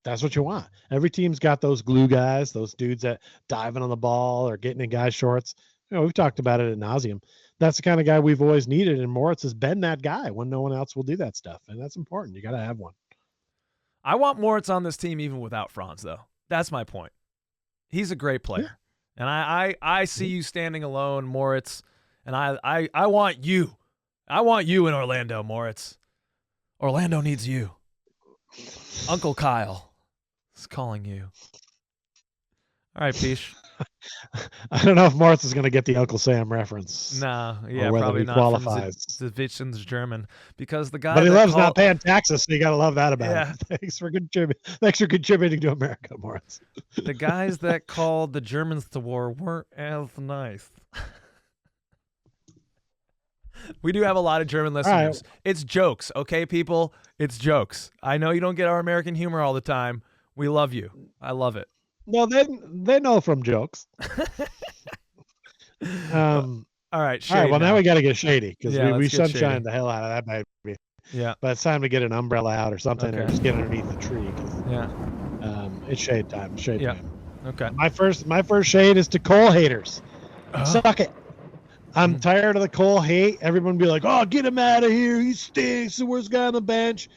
That's what you want. Every team's got those glue guys, those dudes that diving on the ball or getting in guys' shorts. We've talked about it ad nauseum. That's the kind of guy we've always needed, and Moritz has been that guy when no one else will do that stuff, and that's important. You got to have one. I want Moritz on this team even without Franz, though. That's my point. He's a great player. Yeah. And I see you standing alone, Moritz, and I want you. I want you in Orlando, Moritz. Orlando needs you. Uncle Kyle is calling you. All right, Peach. I don't know if Moritz is going to get the Uncle Sam reference. No, yeah, probably not. Qualifies. Zwitschen's German, because the guy. But he loves not paying taxes, so you got to love that about it. Thanks for contributing to America, Moritz. The guys that called the Germans to war weren't as nice. We do have a lot of German listeners. Right. It's jokes, okay, people? It's jokes. I know you don't get our American humor all the time. We love you. I love it. No, they know from jokes. All right. Well, now we got to get shady because we sunshine the hell out of that baby. Yeah. But it's time to get an umbrella out or something, or just get underneath the tree. It's shade time. Time. Okay. My first shade is to Cole haters. Suck it. I'm tired of the Cole hate. Everyone be like, "Oh, get him out of here. He stinks. The worst guy on the bench."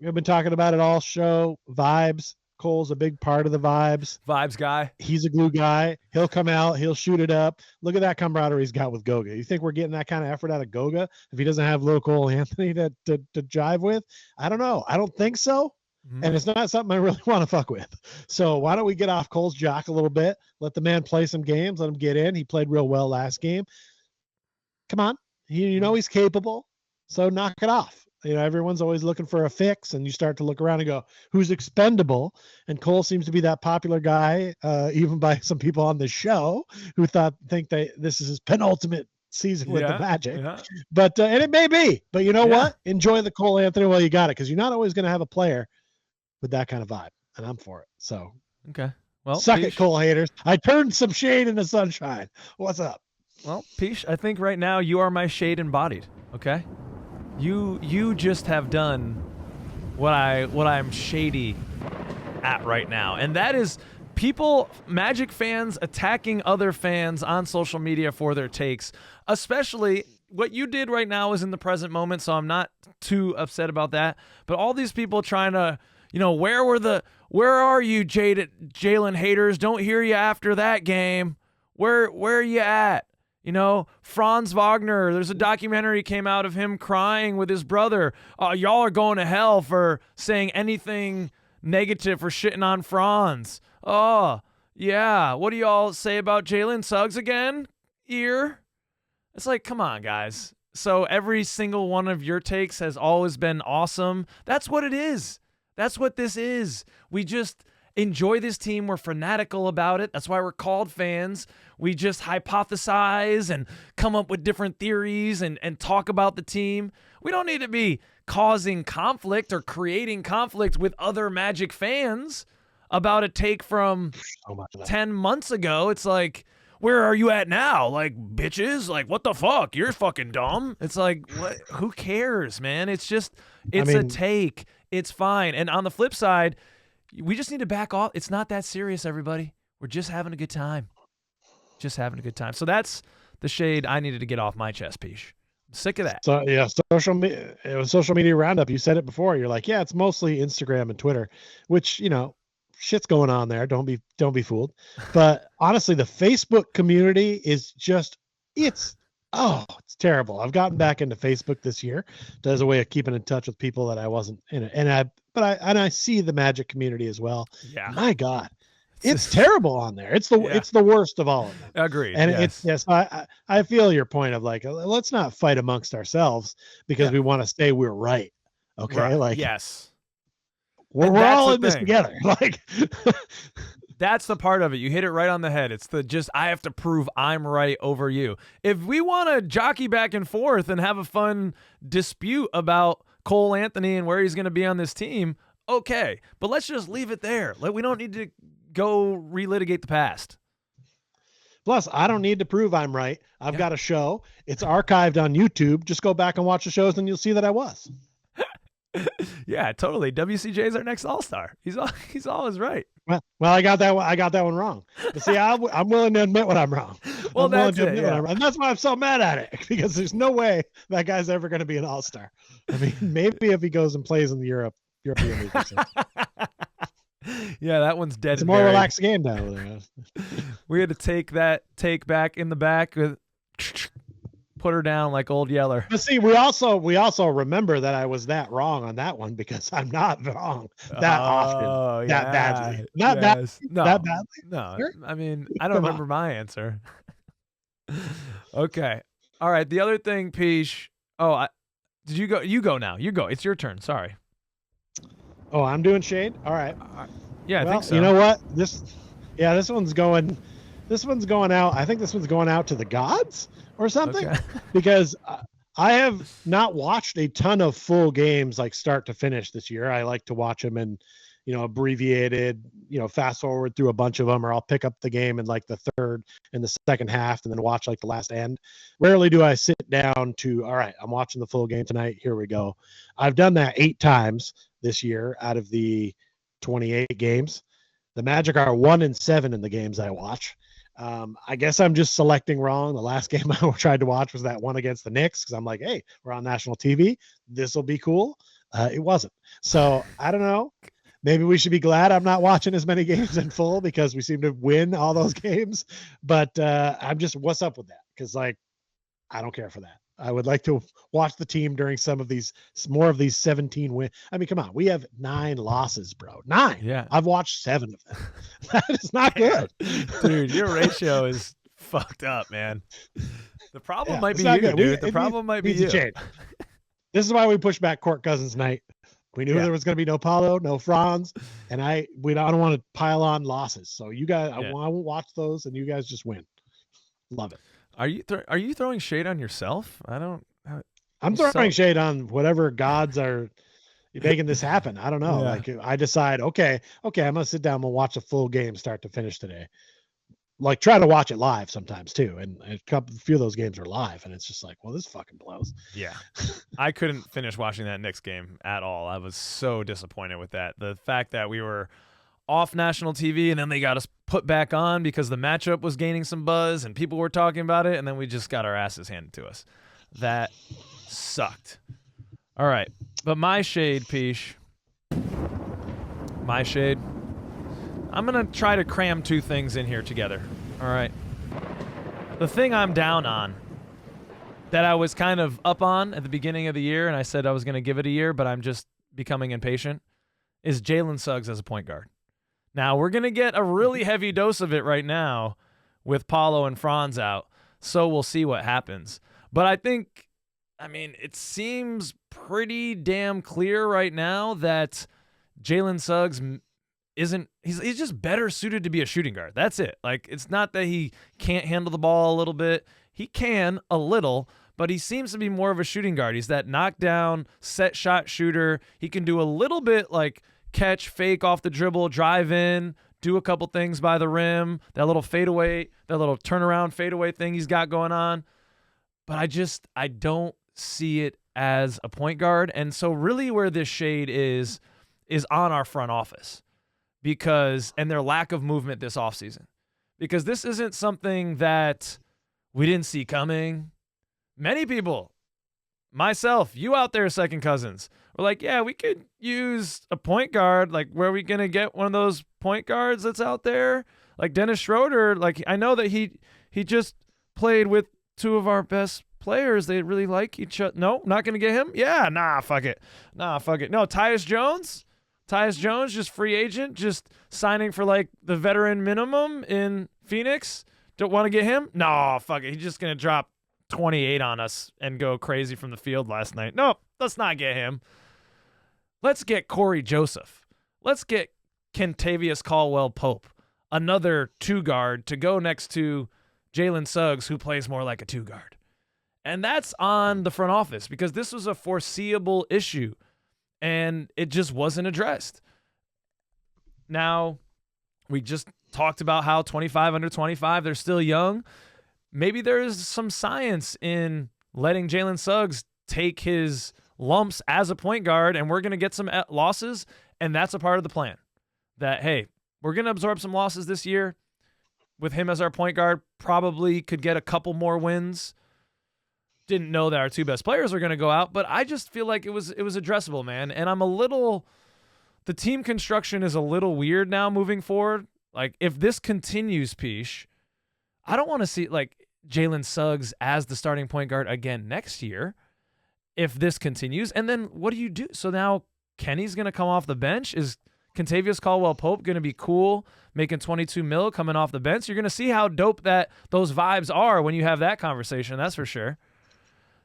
We've been talking about it all show. Vibes. Cole's a big part of the vibes. Vibes guy. He's a glue guy. He'll come out. He'll shoot it up. Look at that camaraderie he's got with Goga. You think we're getting that kind of effort out of Goga if he doesn't have little Cole Anthony to jive with? I don't know. I don't think so. Mm-hmm. And it's not something I really want to fuck with. So why don't we get off Cole's jock a little bit? Let the man play some games. Let him get in. He played real well last game. Come on. You know he's capable. So knock it off. Everyone's always looking for a fix, and you start to look around and go, who's expendable? And Cole seems to be that popular guy, even by some people on the show who think that this is his penultimate season with the Magic. Yeah. But and it may be. But you know what? Enjoy the Cole Anthony while you got it, because you're not always going to have a player with that kind of vibe, and I'm for it. So okay, well, suck it, Cole haters. I turned some shade into sunshine. What's up? Well, Peach, I think right now you are my shade embodied. Okay. You just have done what I'm shady at right now. And that is people, Magic fans attacking other fans on social media for their takes. Especially what you did right now is in the present moment, so I'm not too upset about that. But all these people trying to, where are you, Jalen haters? Don't hear you after that game. Where are you at? Franz Wagner, there's a documentary came out of him crying with his brother. Y'all are going to hell for saying anything negative, for shitting on Franz. Oh, yeah. What do y'all say about Jalen Suggs again? It's like, come on, guys. So every single one of your takes has always been awesome. That's what it is. That's what this is. We just enjoy this team. We're fanatical about it. That's why we're called fans. We just hypothesize and come up with different theories and talk about the team. We don't need to be causing conflict or creating conflict with other Magic fans about a take from 10 months ago. It's like, where are you at now? Like, bitches? Like, what the fuck? You're fucking dumb. It's like, what? Who cares, man? It's just, a take. It's fine. And on the flip side, we just need to back off. It's not that serious, everybody. We're just having a good time. So that's the shade I needed to get off my chest, Peach. I'm sick of that. So yeah, social media roundup. You said it before. You're like, yeah, it's mostly Instagram and Twitter, which shit's going on there. Don't be fooled. But honestly, the Facebook community is just it's terrible. I've gotten back into Facebook this year as a way of keeping in touch with people that I wasn't in it, and I see the Magic community as well. Yeah, my God. It's terrible on there. It's the worst of all of them. Agreed. And I feel your point of like, let's not fight amongst ourselves because we want to say we're right. Okay. Right. Like, yes, we're all in this together. Like, that's the part of it. You hit it right on the head. It's I have to prove I'm right over you. If we want to jockey back and forth and have a fun dispute about Cole Anthony and where he's going to be on this team, okay. But let's just leave it there. We don't need to go relitigate the past. Plus, I don't need to prove I'm right. I've got a show. It's archived on YouTube. Just go back and watch the shows and you'll see that I was. Yeah, totally. WCJ is our next all-star. He's always right. Well, I got that one wrong. But see, I'm willing to admit when I'm wrong. Well, that's it. Yeah. And that's why I'm so mad at it, because there's no way that guy's ever going to be an all-star. I mean, maybe if he goes and plays in the European League. Yeah, that one's dead. It's a more relaxed game now. We had to take that take back in the back with put her down like old Yeller. But see, we also remember that I was that wrong on that one, because I'm not wrong that often, that badly. Not badly. No, that badly. No, sure? I mean, I don't remember my answer. Okay. All right. The other thing, Peach. Did you go? You go now. You go. It's your turn. Sorry. Oh, I'm doing shade? All right. Yeah, I think so. You know what? This one's going out. I think this one's going out to the gods or something, because I have not watched a ton of full games like start to finish this year. I like to watch them in, abbreviated, fast forward through a bunch of them, or I'll pick up the game in like the third and the second half and then watch like the last end. Rarely do I sit down to, all right, I'm watching the full game tonight. Here we go. I've done that 8 times this year out of the 28 games. The Magic are 1-7 in the games I watch. I guess I'm just selecting wrong. The last game I tried to watch was that one against the Knicks, because I'm like, hey, we're on national TV. This will be cool. It wasn't. So I don't know. maybe we should be glad I'm not watching as many games in full because we seem to win all those games. But I'm just, what's up with that? Because like, I don't care for that. I would like to watch the team during some of these, more of these 17 win. I mean, come on, we have 9 losses, bro. 9. Yeah. I've watched 7 of them. That is not good. Dude, your ratio is fucked up, man. The problem might be you, good. dude. The problem might be you. This is why we pushed back Court Cousins night. We knew there was going to be no Paolo, no Franz, and I don't want to pile on losses. So you guys, I won't watch those, and you guys just win. Love it. Are you throwing shade on yourself? I'm throwing shade on whatever gods are making this happen. I don't know. Like I decide, okay, I'm gonna sit down and watch a full game start to finish today. Like try to watch it live sometimes too, and a few of those games are live, and it's just like, well, this fucking blows. Yeah, I couldn't finish watching that Knicks game at all. I was so disappointed with that. The fact that we were off national TV and then they got us put back on because the matchup was gaining some buzz and people were talking about it, and then we just got our asses handed to us. That sucked. All right, but my shade, Peesh. My shade. I'm going to try to cram 2 things in here together. All right. The thing I'm down on that I was kind of up on at the beginning of the year, and I said I was going to give it a year, but I'm just becoming impatient, is Jalen Suggs as a point guard. Now, we're going to get a really heavy dose of it right now with Paolo and Franz out, so we'll see what happens. But I think, it seems pretty damn clear right now that Jalen Suggs he's just better suited to be a shooting guard. That's it. Like, it's not that he can't handle the ball a little bit. He can a little, but he seems to be more of a shooting guard. He's that knockdown, set shot shooter. He can do a little bit like catch, fake off the dribble, drive in, do a couple things by the rim, that little fadeaway, that little turnaround fadeaway thing he's got going on. But I don't see it as a point guard. And so really where this shade is on our front office and their lack of movement this offseason. Because this isn't something that we didn't see coming. Many people, myself, you out there, second cousins, were like, yeah, we could use a point guard. Like, where are we going to get one of those point guards that's out there? Like Dennis Schroeder, like, I know that he just played with 2 of our best players. They really like each other. No, not going to get him? Yeah, fuck it. No, Tyus Jones, just free agent, just signing for like the veteran minimum in Phoenix. Don't want to get him? No, fuck it. He's just going to drop 28 on us and go crazy from the field last night. No, let's not get him. Let's get Corey Joseph. Let's get Kentavious Caldwell-Pope, another 2-guard to go next to Jalen Suggs, who plays more like a 2-guard. And that's on the front office because this was a foreseeable issue and it just wasn't addressed. Now, we just talked about how 25 under 25, they're still young. Maybe there's some science in letting Jalen Suggs take his lumps as a point guard, and we're going to get some losses, and that's a part of the plan. That, hey, we're going to absorb some losses this year with him as our point guard, probably could get a couple more wins. Didn't know that our 2 best players are going to go out, but I just feel like it was addressable, man. And the team construction is a little weird now moving forward. Like, if this continues, Peesh, I don't want to see like Jalen Suggs as the starting point guard again next year if this continues. And then what do you do? So now Kenny's going to come off the bench. Is Kentavious Caldwell-Pope going to be cool, making $22 million coming off the bench? You're going to see how dope those vibes are when you have that conversation. That's for sure.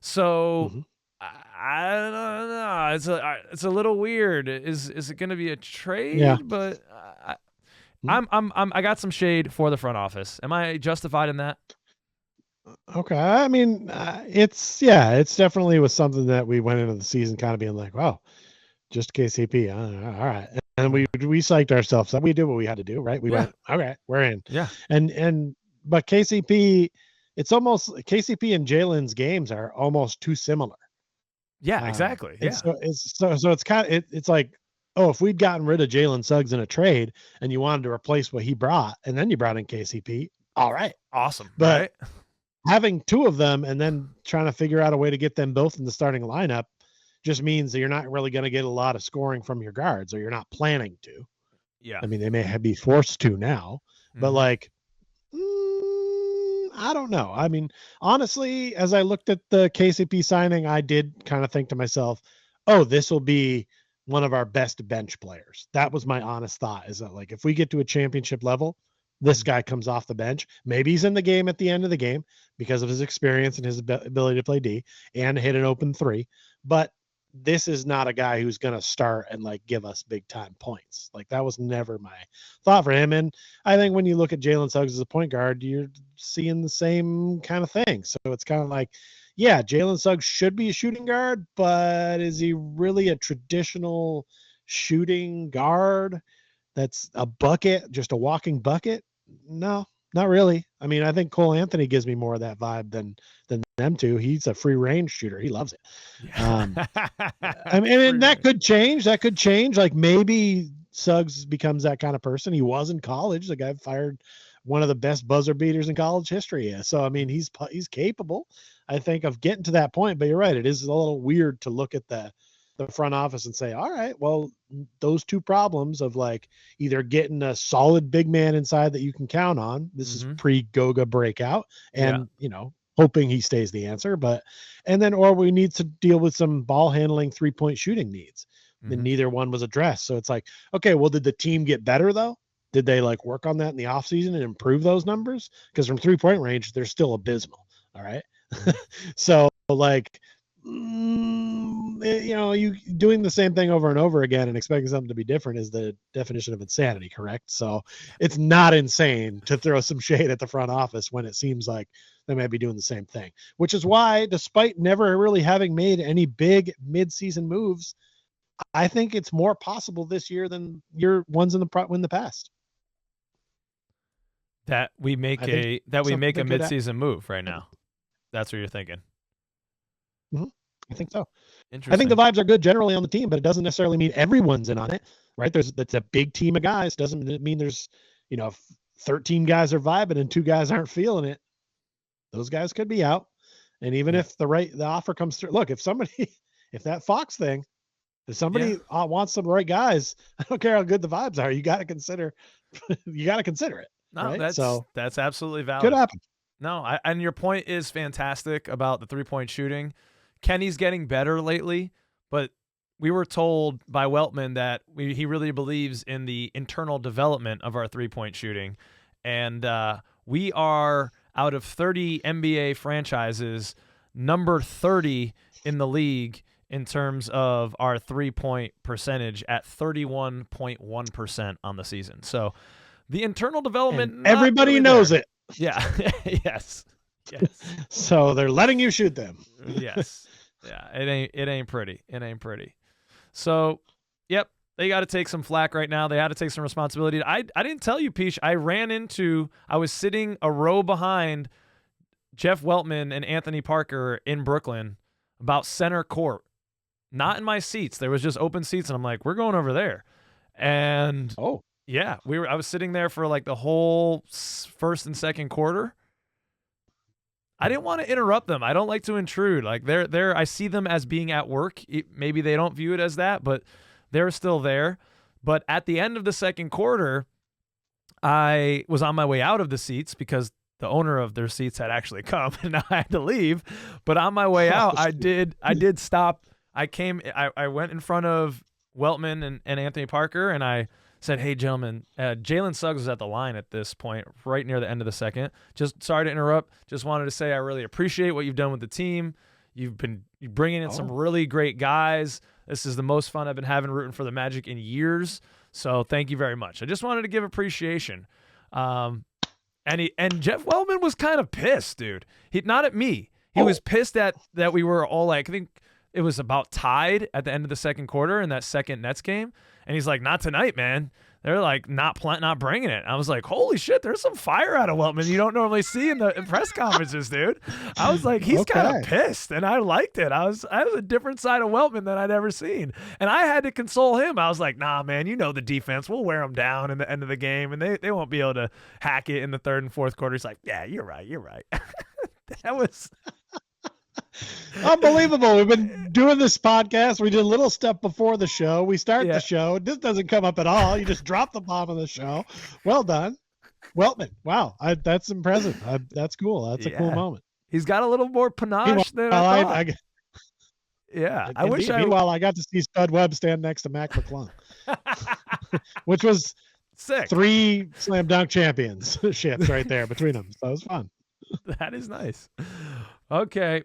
So I don't know. It's a little weird. Is it going to be a trade? Yeah. But I got some shade for the front office. Am I justified in that? Okay. I mean, it's definitely was something that we went into the season kind of being like, wow, just KCP. All right. And we psyched ourselves up. We did what we had to do, right? We went, okay, we're in. Yeah. But KCP, it's almost KCP and Jalen's games are almost too similar. Yeah, exactly. Yeah. So it's kind of, it's like, oh, if we'd gotten rid of Jalen Suggs in a trade and you wanted to replace what he brought, and then you brought in KCP, all right. Awesome. But right? having 2 of them and then trying to figure out a way to get them both in the starting lineup just means that you're not really going to get a lot of scoring from your guards, or you're not planning to. Yeah. I mean, they may be forced to now, but like, I don't know. I mean, honestly, as I looked at the KCP signing, I did kind of think to myself, oh, this will be one of our best bench players. That was my honest thought, is that like, if we get to a championship level, this guy comes off the bench. Maybe he's in the game at the end of the game because of his experience and his ability to play D and hit an open three. But this is not a guy who's going to start and like give us big time points. Like, that was never my thought for him. And I think when you look at Jalen Suggs as a point guard, you're seeing the same kind of thing. So it's kind of like, yeah, Jalen Suggs should be a shooting guard, but is he really a traditional shooting guard that's a bucket, just a walking bucket? No, not really. I mean, I think Cole Anthony gives me more of that vibe than them two. He's a free range shooter. He loves it. I mean, and that could change. That could change. Like, maybe Suggs becomes that kind of person. He was in college. The guy fired one of the best buzzer beaters in college history. So, I mean, he's capable, I think, of getting to that point. But you're right. It is a little weird to look at the front office and say, all right, well, those two problems of like either getting a solid big man inside that you can count on. This is pre-Goga breakout, and you know, hoping he stays the answer, or we need to deal with some ball handling 3-point shooting needs. And neither one was addressed. So it's like, okay, well, did the team get better though? Did they like work on that in the offseason and improve those numbers? Because from 3-point range, they're still abysmal. All right. So like, you know, you doing the same thing over and over again and expecting something to be different is the definition of insanity, correct? So it's not insane to throw some shade at the front office when it seems like they might be doing the same thing, which is why, despite never really having made any big mid-season moves, I think it's more possible this year than your ones in the past. That we make a mid-season move right now. That's what you're thinking. I think so. I think the vibes are good generally on the team, but it doesn't necessarily mean everyone's in on it, right? That's a big team of guys. Doesn't mean there's, you know, 13 guys are vibing and 2 guys aren't feeling it. Those guys could be out. And even if the offer comes through, look, if that Fox thing, if somebody wants some right guys, I don't care how good the vibes are. You got to consider it. No, right? That's absolutely valid. Could happen. No, and your point is fantastic about the 3-point shooting. Kenny's getting better lately, but we were told by Weltman that he really believes in the internal development of our 3-point shooting. And we are, out of 30 NBA franchises, number 30 in the league in terms of our 3-point percentage at 31.1% on the season. So the internal development, everybody really knows there. It. Yeah. Yes. So they're letting you shoot them. Yes. Yeah. It ain't pretty. It ain't pretty. So, yep. They got to take some flack right now. They had to take some responsibility. I didn't tell you, Peach. I was sitting a row behind Jeff Weltman and Anthony Parker in Brooklyn, about center court. Not in my seats. There was just open seats, and I'm like, we're going over there. And yeah, I was sitting there for like the whole first and second quarter. I didn't want to interrupt them. I don't like to intrude. Like they're I see them as being at work. Maybe they don't view it as that, but they're still there. But at the end of the second quarter, I was on my way out of the seats because the owner of their seats had actually come and now I had to leave. But on my way out, I did stop. I went in front of Weltman and Anthony Parker, and I said, hey, gentlemen, Jalen Suggs was at the line at this point, right near the end of the second. Just sorry to interrupt. Just wanted to say I really appreciate what you've done with the team. You're bringing in some really great guys. This is the most fun I've been having rooting for the Magic in years. So thank you very much. I just wanted to give appreciation. And Jeff Weltman was kind of pissed, dude. Not at me. He was pissed that we were all like, I think it was about tied at the end of the second quarter in that second Nets game. And he's like, not tonight, man. They're like not bringing it. I was like, holy shit, there's some fire out of Weltman you don't normally see in the press conferences, dude. I was like, he's kind of pissed, and I liked it. I was a different side of Weltman than I'd ever seen. And I had to console him. I was like, nah, man, you know the defense. We'll wear them down in the end of the game, and they won't be able to hack it in the third and fourth quarter. He's like, yeah, you're right. That was Unbelievable. We've been doing this podcast. We did a little step before the show. We start Yeah. the show. This doesn't come up at all. You just drop the bomb on the show. Well done. Weltman. Wow. That's impressive. That's cool. That's a cool moment. He's got a little more panache than I thought. Yeah. I wish Meanwhile, I got to see Spud Webb stand next to Mac McClung, which was sick. 3 slam dunk championships right there between them. So it was fun. That is nice. Okay.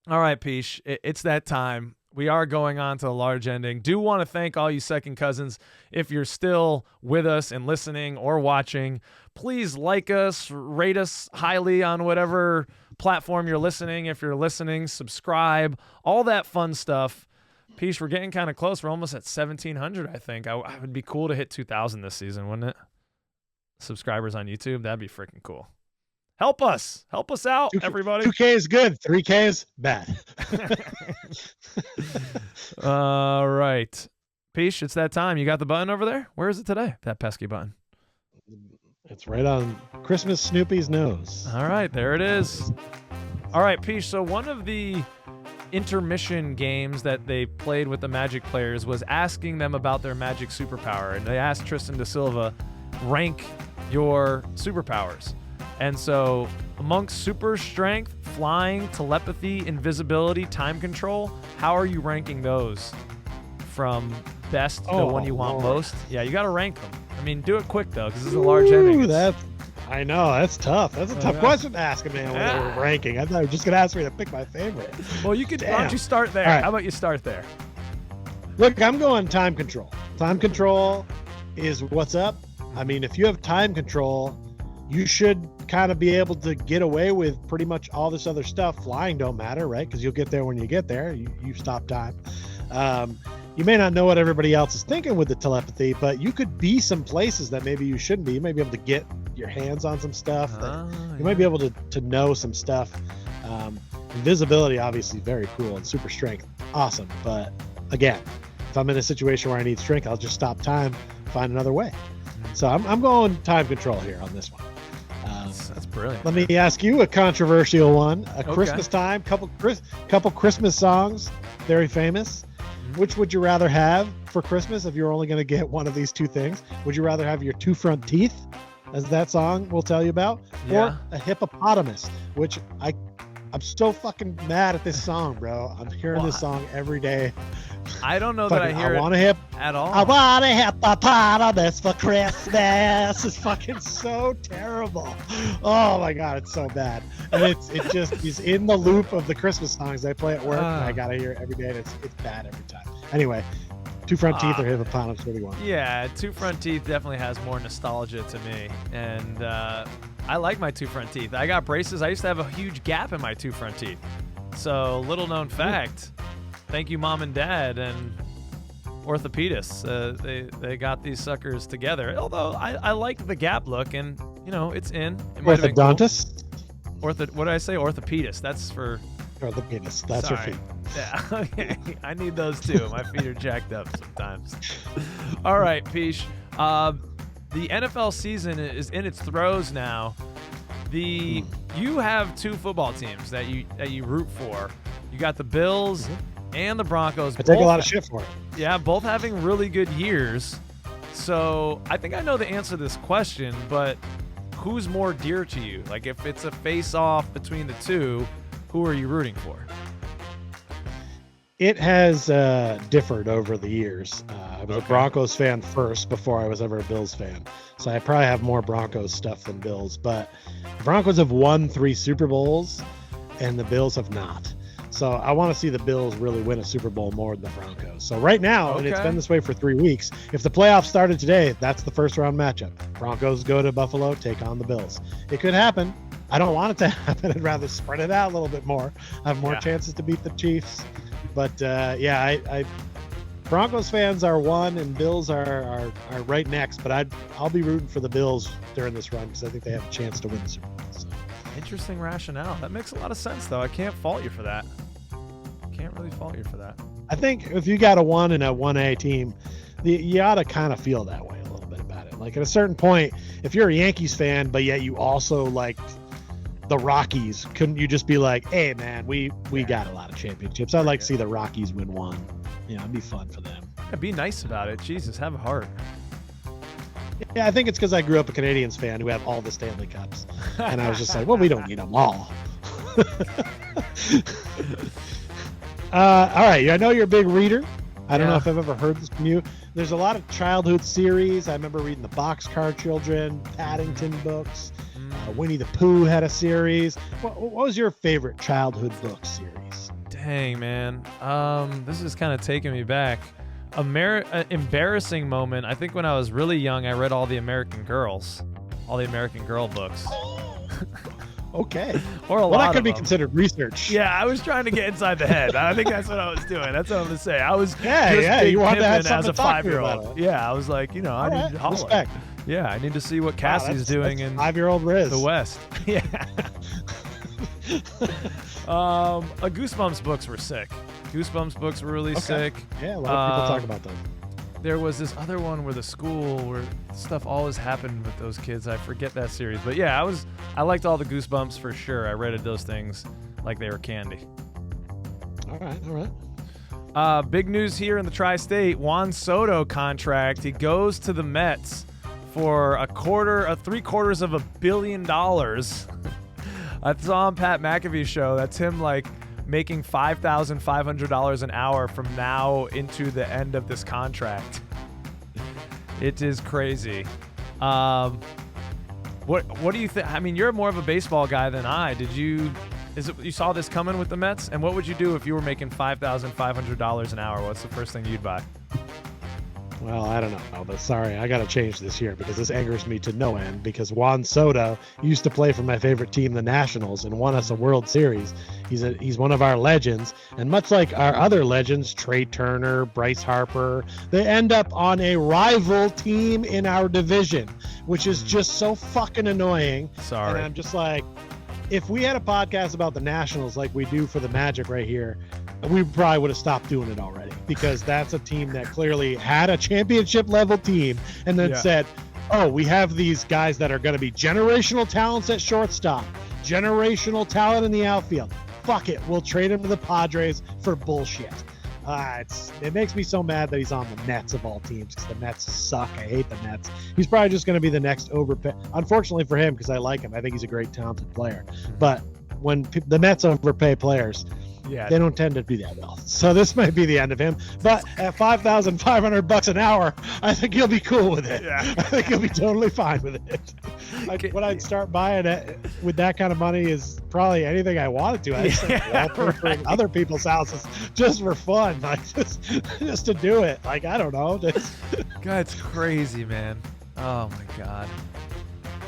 All right, Peach. It's that time. We are going on to a large ending. Do want to thank all you second cousins. If you're still with us and listening or watching, please like us, rate us highly on whatever platform you're listening. If you're listening, subscribe, all that fun stuff. Peach, we're getting kind of close. We're almost at 1,700, I think. It would be cool to hit 2,000 this season, wouldn't it? Subscribers on YouTube. That'd be freaking cool. Help us out, everybody. 2K is good. 3K is bad. All right. Peach, it's that time. You got the button over there? Where is it today? That pesky button. It's right on Christmas Snoopy's nose. All right, there it is. All right, Peach. So one of the intermission games that they played with the Magic players was asking them about their Magic superpower. And they asked Tristan da Silva, rank your superpowers. And so amongst super strength, flying, telepathy, invisibility, time control, how are you ranking those from best to the one you want most? Yeah, you got to rank them. I mean, do it quick, though, because this is a large ending. I know. That's tough. That's a tough question to ask a man when we're ranking. I thought you were just going to ask me to pick my favorite. Well, you could. Why don't you start there? Right. How about you start there? Look, I'm going time control. Time control is what's up. I mean, if you have time control, you should kind of be able to get away with pretty much all this other stuff. Flying don't matter, right? Because you'll get there when you get there. You stop time. You may not know what everybody else is thinking with the telepathy, but you could be some places that maybe you shouldn't be. You might be able to get your hands on some stuff. You might be able to know some stuff. Invisibility, obviously, very cool, and super strength, awesome. But again, if I'm in a situation where I need strength, I'll just stop time, find another way. So I'm going time control here on this one. That's brilliant. Let me ask you a controversial one. Christmas time, couple Christmas songs, very famous. Which would you rather have for Christmas if you're only going to get one of these two things? Would you rather have your 2 front teeth, as that song will tell you about, or a hippopotamus, which I'm so fucking mad at this song, bro. I'm hearing this song every day. I don't know that I hear it at all. I want a hippopotamus for Christmas. It's fucking so terrible. Oh my God, it's so bad. And it just is in the loop of the Christmas songs I play at work, and I gotta hear it every day, and it's bad every time. Anyway, 2 front teeth or hippopotamus, what do you want? Yeah, 2 front teeth definitely has more nostalgia to me, and I like my 2 front teeth. I got braces. I used to have a huge gap in my 2 front teeth. So, little known fact. Thank you, Mom and Dad and orthopedists. They got these suckers together. Although I like the gap look, and it's in. Orthodontist? Cool. What did I say? Orthopedist. That's for orthopedist. That's your feet. Yeah. Okay. I need those too. My feet are jacked up sometimes. All right, Peach. The NFL season is in its throes now. You have 2 football teams that you root for. You got the Bills and the Broncos. I take a lot of shit for it. Yeah, both having really good years. So I think I know the answer to this question, but who's more dear to you? Like, if it's a face-off between the 2, who are you rooting for? It has differed over the years. I was a Broncos fan first before I was ever a Bills fan. So I probably have more Broncos stuff than Bills. But the Broncos have won 3 Super Bowls, and the Bills have not. So I want to see the Bills really win a Super Bowl more than the Broncos. So right now, and it's been this way for 3 weeks, if the playoffs started today, that's the first round matchup. Broncos go to Buffalo, take on the Bills. It could happen. I don't want it to happen. I'd rather spread it out a little bit more. Have more chances to beat the Chiefs. But Broncos fans are 1 and Bills are right next. But I'll be rooting for the Bills during this run because I think they have a chance to win the Super Bowl. So. Interesting rationale. That makes a lot of sense, though. I can't fault you for that. I think if you got a 1 and a 1A team, you ought to kind of feel that way a little bit about it. Like at a certain point, if you're a Yankees fan, but yet you also like the Rockies, couldn't you just be like, hey man, we got a lot of championships. I'd like to see the Rockies win one. Yeah, it'd be fun for them. Yeah, be nice about it. Jesus, have a heart. Yeah, I think it's because I grew up a Canadians fan who have all the Stanley Cups. And I was just like, well, we don't need them all. All right, I know you're a big reader. I don't know if I've ever heard this from you. There's a lot of childhood series. I remember reading the Boxcar Children, Paddington books. Winnie the Pooh had a series. What was your favorite childhood book series? Dang, man. This is kind of taking me back. Embarrassing moment. I think when I was really young, I read all the American Girl books. Okay. Or a lot well, that of could be them. considered research. Yeah, I was trying to get inside the head. I think that's what I was doing. That's what I'm going to say. I was you want to have as something a to talk to 5-year-old. Yeah, I was like, I need to holler. Respect. Yeah, I need to see what Cassie's doing in 5-year-old Riz. the West. Yeah. Goosebumps books were sick. Goosebumps books were really sick. Yeah, a lot of people talk about them. There was this other one where the school where stuff always happened with those kids. I forget that series, but yeah, I liked all the Goosebumps for sure. I read those things like they were candy. All right. Big news here in the Tri-State. Juan Soto contract. He goes to the Mets for $750 million. I saw on Pat McAfee's show. That's him like making $5,500 an hour from now into the end of this contract. It is crazy. What do you think? I mean, you're more of a baseball guy than I. You saw this coming with the Mets? And what would you do if you were making $5,500 an hour? What's the first thing you'd buy? Well, I don't know, but sorry, I got to change this here because this angers me to no end because Juan Soto used to play for my favorite team, the Nationals, and won us a World Series. He's one of our legends, and much like our other legends, Trey Turner, Bryce Harper, they end up on a rival team in our division, which is just so fucking annoying. Sorry. And I'm just like, if we had a podcast about the Nationals like we do for the Magic right here, we probably would have stopped doing it already because that's a team that clearly had a championship level team and then said, oh, we have these guys that are going to be generational talents at shortstop, generational talent in the outfield. Fuck it. We'll trade him to the Padres for bullshit. It makes me so mad that he's on the Mets of all teams because the Mets suck. I hate the Mets. He's probably just going to be the next overpay. Unfortunately for him, because I like him. I think he's a great, talented player. But when the Mets overpay players, they don't tend to do that well. So this might be the end of him. But at $5,500 an hour, I think he'll be cool with it. Yeah. I think he'll be totally fine with it. What I'd start buying with that kind of money is probably anything I wanted to. I start wallpapering other people's houses just for fun, like just to do it. Like I don't know. God, it's crazy, man. Oh my God.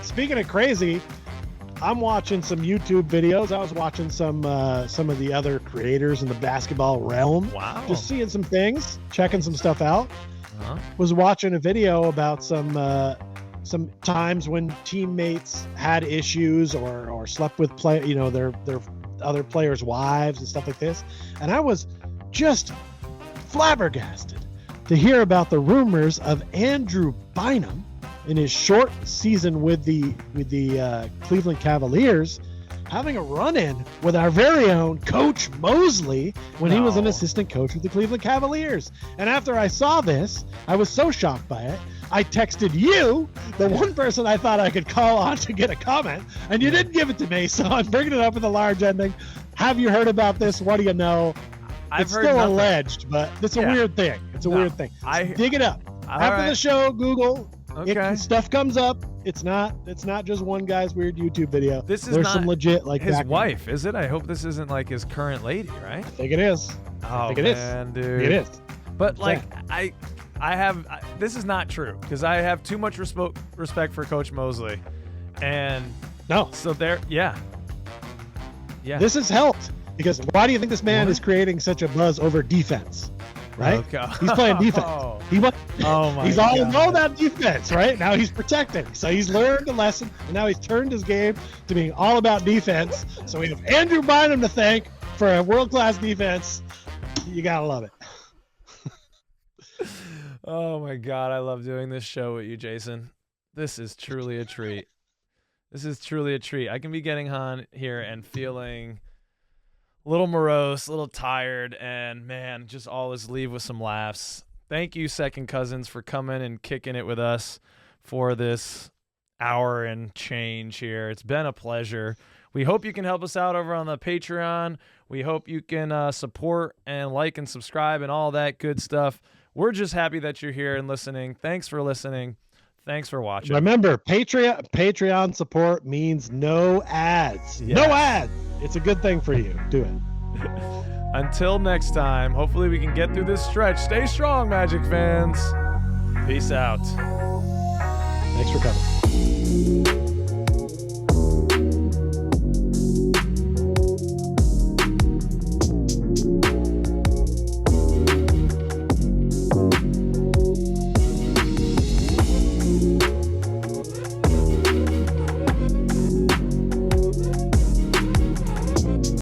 Speaking of crazy, I'm watching some YouTube videos. I was watching some of the other creators in the basketball realm. Wow. Just seeing some things, checking some stuff out. Uh-huh. Was watching a video about some times when teammates had issues or slept with their other players' wives and stuff like this. And I was just flabbergasted to hear about the rumors of Andrew Bynum in his short season with the Cleveland Cavaliers having a run-in with our very own Coach Mosley when he was an assistant coach with the Cleveland Cavaliers. And after I saw this, I was so shocked by it, I texted you, the one person I thought I could call on to get a comment, and you didn't give it to me, so I'm bringing it up with a large ending. Have you heard about this? What do you know? It's heard still nothing. Alleged, but it's a weird thing. It's a weird thing. Dig it up. After the show, Google. Okay. Stuff comes up. It's not just one guy's weird YouTube video. There's not some legit like his wife, is it? I hope this isn't like his current lady, right? I think it is. Oh, Dude. It is. But like this is not true because I have too much respect for Coach Mosley, and so yeah. This has helped because why do you think this man is creating such a buzz over defense? Right? Okay. He's playing defense. He's all about defense, right? Now he's protecting. So he's learned a lesson, and now he's turned his game to being all about defense. So we have Andrew Bynum to thank for a world-class defense. You got to love it. Oh, my God. I love doing this show with you, Jason. This is truly a treat. This is truly a treat. I can be getting on here and feeling a little morose, a little tired, and man, just always leave with some laughs. Thank you, Second Cousins, for coming and kicking it with us for this hour and change here. It's been a pleasure. We hope you can help us out over on the Patreon. We hope you can support and like and subscribe and all that good stuff. We're just happy that you're here and listening. Thanks for listening. Thanks for watching. Remember, Patreon support means no ads. Yes. No ads. It's a good thing for you. Do it. Until next time, hopefully we can get through this stretch. Stay strong, Magic fans. Peace out. Thanks for coming.